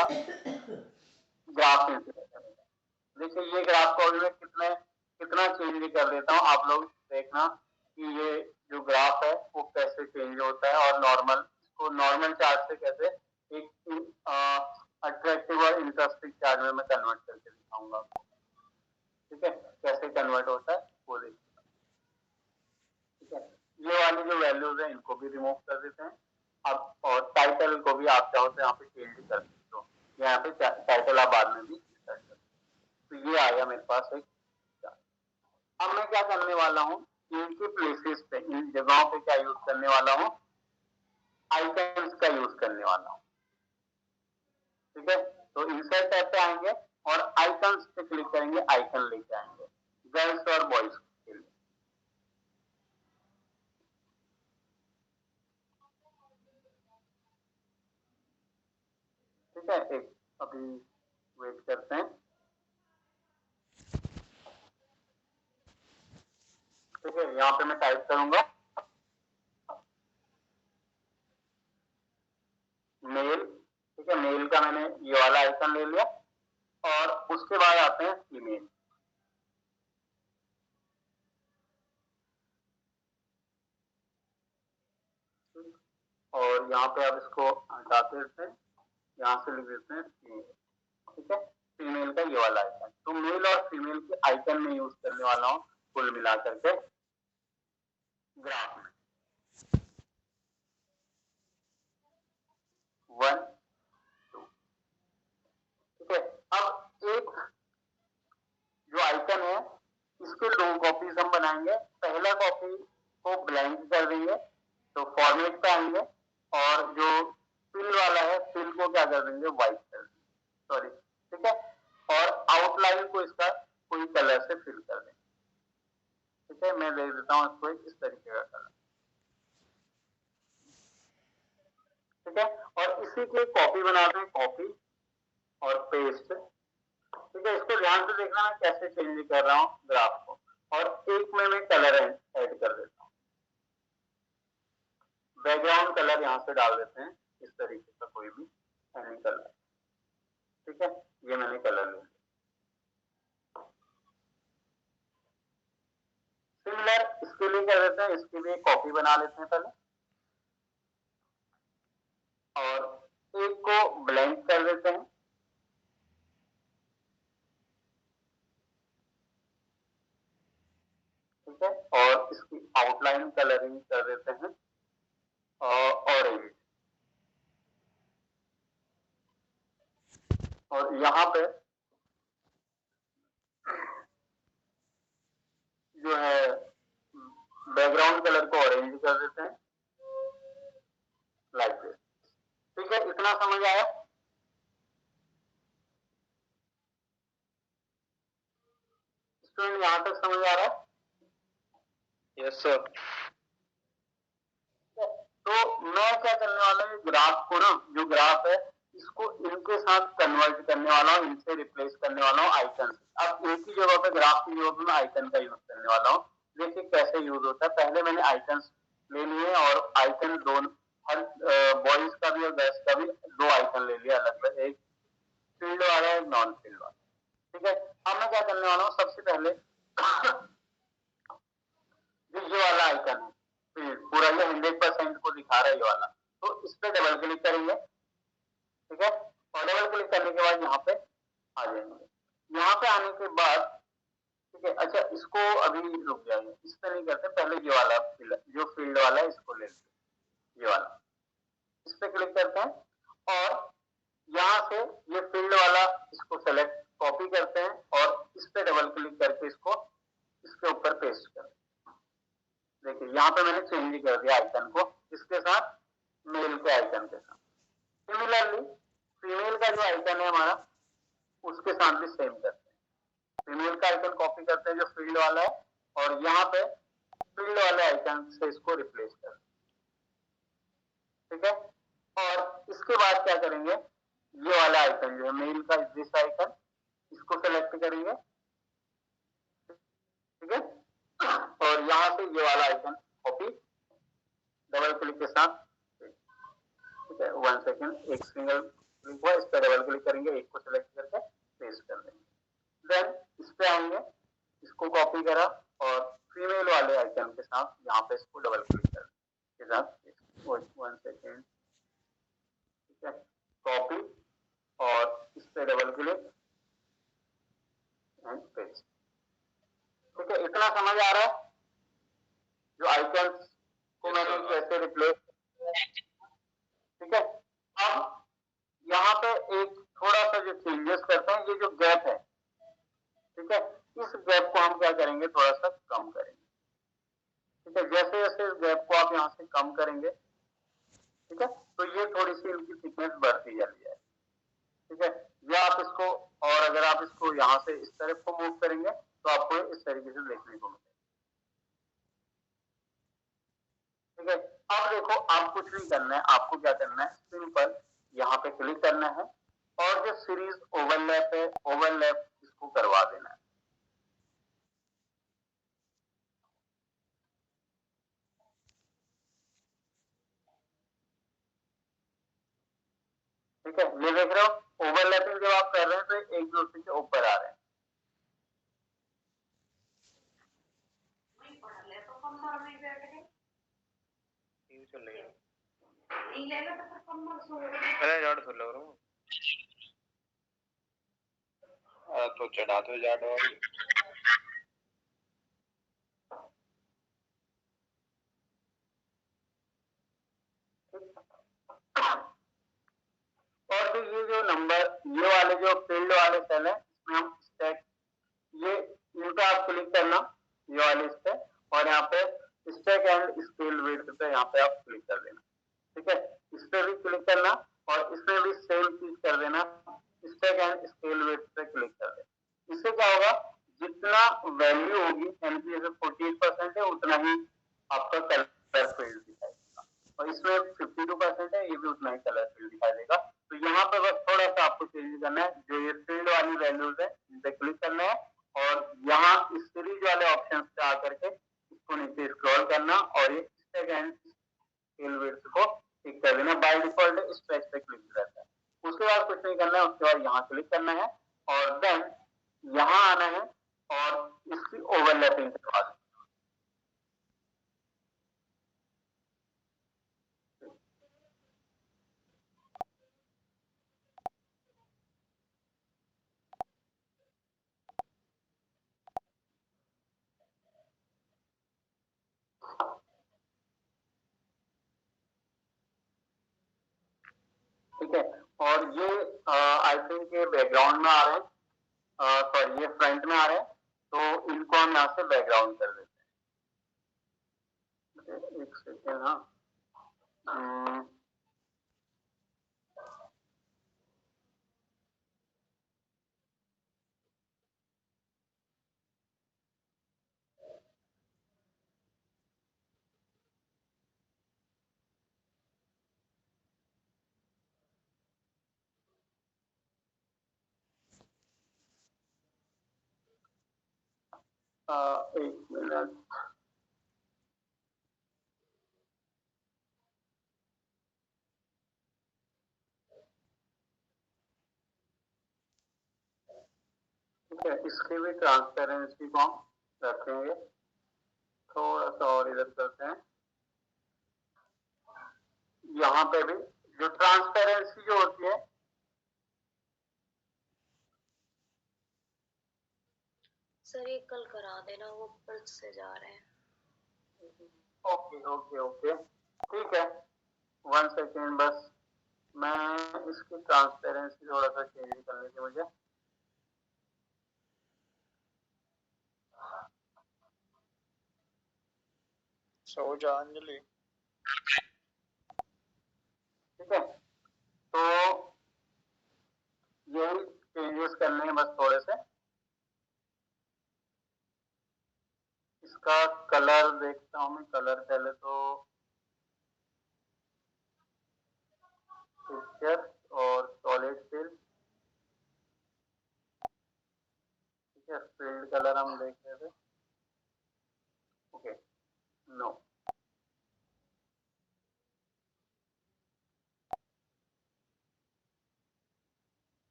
ग्राफ इंसर्ट करने का। देखिए ये ग्राफ को मैं कितना चेंज कर देता हूँ, आप लोग देखना कि ये जो ग्राफ है वो कैसे चेंज होता है और नॉर्मल चार्ट से कैसे एक अट्रैक्टिव और इंटरेस्टिंग चार्ट में मैं कन्वर्ट करके दिखाऊंगा आपको, ठीक है, कैसे कन्वर्ट होता है वो देखिए। ठीक है, ये वाली जो वैल्यूज है इनको भी रिमूव कर देते हैं अब, और टाइटल को भी आप चाहो तो यहाँ पे चेंज कर सकते हो, यहाँ पे टाइटल आप बाद में भी कर सकते हो। तो ये आया मेरे पास एक। अब मैं क्या करने वाला हूँ, इनके प्लेसेस पे, इन जगहों पे क्या यूज करने वाला हूँ, आइकन्स का यूज करने वाला हूँ, ठीक है। तो इंसर्ट टैब पे आएंगे और आइकन्स पे क्लिक करेंगे, आइकन लेके आएंगे गर्ल्स और बॉयज के लिए। ठीक है, एक अभी वेट करते हैं। ठीक है, यहाँ पे मैं टाइप करूंगा मेल, ठीक है, मेल का मैंने ये वाला आइकन ले लिया और उसके बाद आते हैं फीमेल। और यहाँ पे आप इसको हटाते रहते हैं, यहाँ से लिख देते हैं फीमेल, ठीक है, फीमेल का ये वाला आइकन। तो मेल और फीमेल के आइकन में यूज करने वाला हूँ कुल मिला करके ग्राफ में। 1 2, ठीक है। अब एक जो आइकन है इसके 2 कॉपीज हम बनाएंगे, पहला कॉपी को ब्लैंक कर देंगे तो फॉर्मेट पे आएंगे और जो फिल वाला है फिल को क्या कर देंगे, व्हाइट कर देंगे, सॉरी, ठीक है, और आउटलाइन को इसका कोई कलर से फिल कर देंगे, ठीक है। मैं दे देता हूँ इसको इस तरीके का कलर, इसी की कॉपी बनाते हैं, कॉपी और पेस्ट। ठीक है, इसको ध्यान से देखना मैं कैसे चेंज कर रहा हूँ ग्राफ को। और एक में मैं कलर ऐड कर देता हूँ, बैकग्राउंड कलर यहाँ से डाल देते हैं, इस तरीके का कोई भी एनी कलर। ठीक है, ये मैंने कलर ले लिया। सिमिलर इसके लिए क्या देते हैं, इसके लिए कॉपी बना लेते हैं पहले, और एक को ब्लैंक कर देते हैं। ठीक है, और इसकी आउटलाइन कलरिंग कर देते हैं ऑरेंज। और यहाँ पे जो है बैकग्राउंड कलर को ऑरेंज कर देते हैं, लाइक दिस। ठीक है, इतना समझ आया? स्टूडेंट यहाँ तक समझ आ रहा है? Yes sir. तो मैं क्या करने वाला हूँ, ग्राफ को ना, जो ग्राफ है इसको इनके साथ कन्वर्ट करने वाला हूँ, इनसे रिप्लेस करने वाला हूँ आइकन से। अब एक ही जगह पे ग्राफ की जगह पे मैं आइकन का यूज करने वाला हूँ। देखिए कैसे यूज होता है। पहले मैंने आइकन ले लिए और आइकन दोनों, हर बॉयज का भी और गर्ल्स का भी दो आइकन ले लिया अलग अलग, एक फील्ड वाला एक नॉन फील्ड वाला। ठीक है, अब मैं क्या करने वाला हूँ, सबसे पहले ये वाला आइकन है, पूरा ये 100% को दिखा रहा है ये वाला, तो इस पे डबल क्लिक करेंगे। ठीक है, और डबल क्लिक करने के बाद यहाँ पे आ जाएंगे। यहाँ पे आने के बाद ठीक है, अच्छा इसको अभी रुक जाइए, इस पे नहीं करते, पहले ये वाला जो फील्ड वाला है इसको ले लेते, ये वाला, इस पे क्लिक करते हैं और यहाँ से ये फील्ड वाला इसको सेलेक्ट कॉपी करते हैं और इस पे डबल क्लिक करके इसको इसके ऊपर पेस्ट करते हैं। देखिए यहाँ पे मैंने चेंज कर दिया आइकन को, इसके साथ मेल के आइकन के साथ। सिमिलरली फीमेल का जो आइकन है हमारा, उसके साथ भी सेम करते हैं। फीमेल का आइकन कॉपी करते हैं जो फील्ड वाला है, और यहाँ पे फील्ड वाले आइकन से इसको रिप्लेस करते हैं। ठीक है, और इसके बाद क्या करेंगे, ये वाला आइकन जो है मेल का, दिस आइकन, इसको सेलेक्ट करेंगे। ठीक है, और यहाँ से ये वाला आइकन कॉपी डबल क्लिक के साथ। ठीक है, 1 सेकेंड, एक सिंगल क्लिक हुआ, इस पर डबल क्लिक करेंगे, एक को सिलेक्ट करके पेस्ट कर देंगे। देन इस पे आएंगे, इसको कॉपी करा और फीमेल वाले आइकन के साथ यहाँ पे इसको डबल क्लिक कर के साथ 1 सेकेंड। ठीक है, कॉपी और इस पे डबल क्लिक एंड पेस्ट। ठीक है, इतना समझ आ रहा है जो आइकन को मैंने कैसे रिप्लेस। ठीक है, अब यहाँ पे एक थोड़ा सा जो चेंजेस करते हैं, ये जो गैप है, ठीक है, इस गैप को हम क्या करेंगे, थोड़ा सा कम करेंगे। ठीक है, जैसे जैसे इस गैप को आप यहाँ से कम करेंगे, ठीक है, तो ये थोड़ी सी इनकी थिकनेस बढ़ती चली जाए। ठीक है, या आप इसको, और अगर आप इसको यहाँ से इस तरफ को मूव करेंगे तो आपको इस तरीके से देखने को मिलेगा। ठीक है, अब देखो आप कुछ नहीं करना है, आपको क्या करना है, सिंपल यहाँ पे क्लिक करना है और जो सीरीज ओवरलैप है, ओवरलैप इसको करवा देना है। ठीक है, ये देख रहे हो, ओवरलैपिंग जब आप कर रहे हैं तो एक दूसरे के ऊपर आ रहे हैं। तो चढ़ा दो जाडो। और फिर ये जो नंबर, ये वाले जो फील्ड वाले सेल है, इसमें हम स्टैक, ये इनका आप क्लिक करना, ये वाले इस पे, और यहाँ पे स्टैक एंड स्केल विड्थ पे यहाँ पे आप क्लिक कर देना। ठीक है, इस पे भी क्लिक करना और इसमें भी सेम चीज कर देना, स्टैक एंड स्केल विड्थ पे क्लिक कर देना। इससे क्या होगा, जितना वैल्यू होगी, यानी कि जैसे 48% है, उतना ही आपका कलर फील्ड दिखाएगा। और इसमें 52% है, ये भी उतना ही कलर फील्ड दिखाई देगा। तो यहाँ पे बस थोड़ा सा आपको चेंज करना है, जो ये फील्ड वाली वैल्यूज है इन पे क्लिक करना है और यहाँ इस सीरीज वाले ऑप्शन पे आकर के इसको नीचे स्क्रॉल करना और ये स्टैक एंड स्केल विड्थ को ठीक कर देना। बाय डिफॉल्ट स्ट्रेच पे क्लिक रहता है, उसके बाद कुछ नहीं करना है, उसके बाद यहाँ क्लिक करना है और देन यहाँ आना है और इसकी ओवरलैपिंग करवा देना। ठीक है, और ये आई थिंक ये बैकग्राउंड में आ रहे हैं, सॉरी ये फ्रंट में आ रहे हैं, तो इनको हम यहाँ से बैकग्राउंड कर देते हैं। एक सेकेंड, हाँ एक मिनट, ठीक है, इसकी भी ट्रांसपेरेंसी को हम रखेंगे, थोड़ा सा और इधर करते हैं। यहाँ पे भी जो ट्रांसपेरेंसी जो होती है, सर ये कल करा देना, वो ऊपर से जा रहे हैं। ओके ओके ओके, ठीक है, 1 सेकेंड बस, मैं इसकी ट्रांसपेरेंसी थोड़ा सा चेंज करनी थी मुझे। सो जा अंजलि। ठीक है, तो यही चेंजेस करने हैं बस थोड़े से। इसका कलर देखता हूँ मैं, कलर पहले तो पिक्चर और सॉलिड फिल, ठीक है, फील्ड कलर हम देख रहे थे, ओके, नो,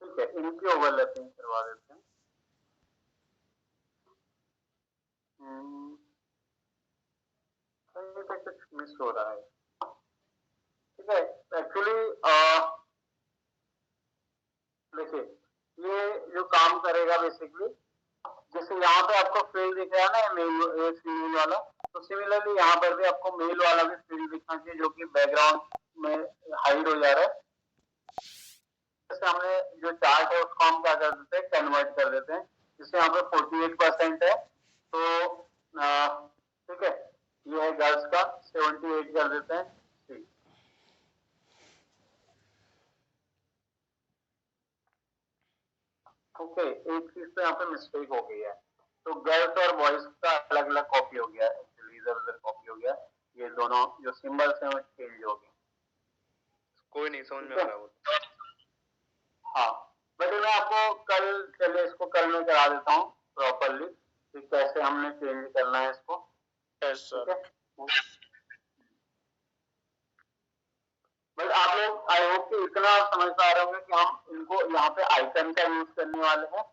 ठीक है, इनकी ओवरलैपिंग करवा देते हैं। कहीं पे कुछ मिस हो रहा है, ठीक है, एक्चुअली देखिए ये जो काम करेगा बेसिकली, जैसे यहाँ पे आपको फील्ड दिख रहा है ना मेल फीमेल वाला, तो सिमिलरली यहाँ पर भी आपको मेल वाला भी फील्ड दिखना चाहिए जो कि बैकग्राउंड में हाइड हो जा रहा है। जैसे हमने जो चार्ट है उसको हम क्या कर देते हैं, कन्वर्ट कर देते हैं, जैसे यहाँ पे 48% है, तो ठीक है, ये है गर्ल्स का, 78 कर देते हैं, ठीक। ओके, एक चीज तो यहाँ पे मिस्टेक हो गई है, तो गर्ल्स और बॉयज का अलग अलग कॉपी हो गया है, इधर उधर कॉपी हो गया, ये दोनों जो सिंबल्स हैं वो चेंज हो गए। कोई नहीं, समझ में आ रहा वो। हाँ, बट मैं आपको कल, चलिए इसको कल मैं करा देता हूँ प्रॉपरली कि कैसे हमने चेंज करना है इसको। Yes sir. बट आप लोग आई होप कि इतना समझ पा रहे होंगे कि हम इनको यहाँ पे आइकन का यूज करने वाले हैं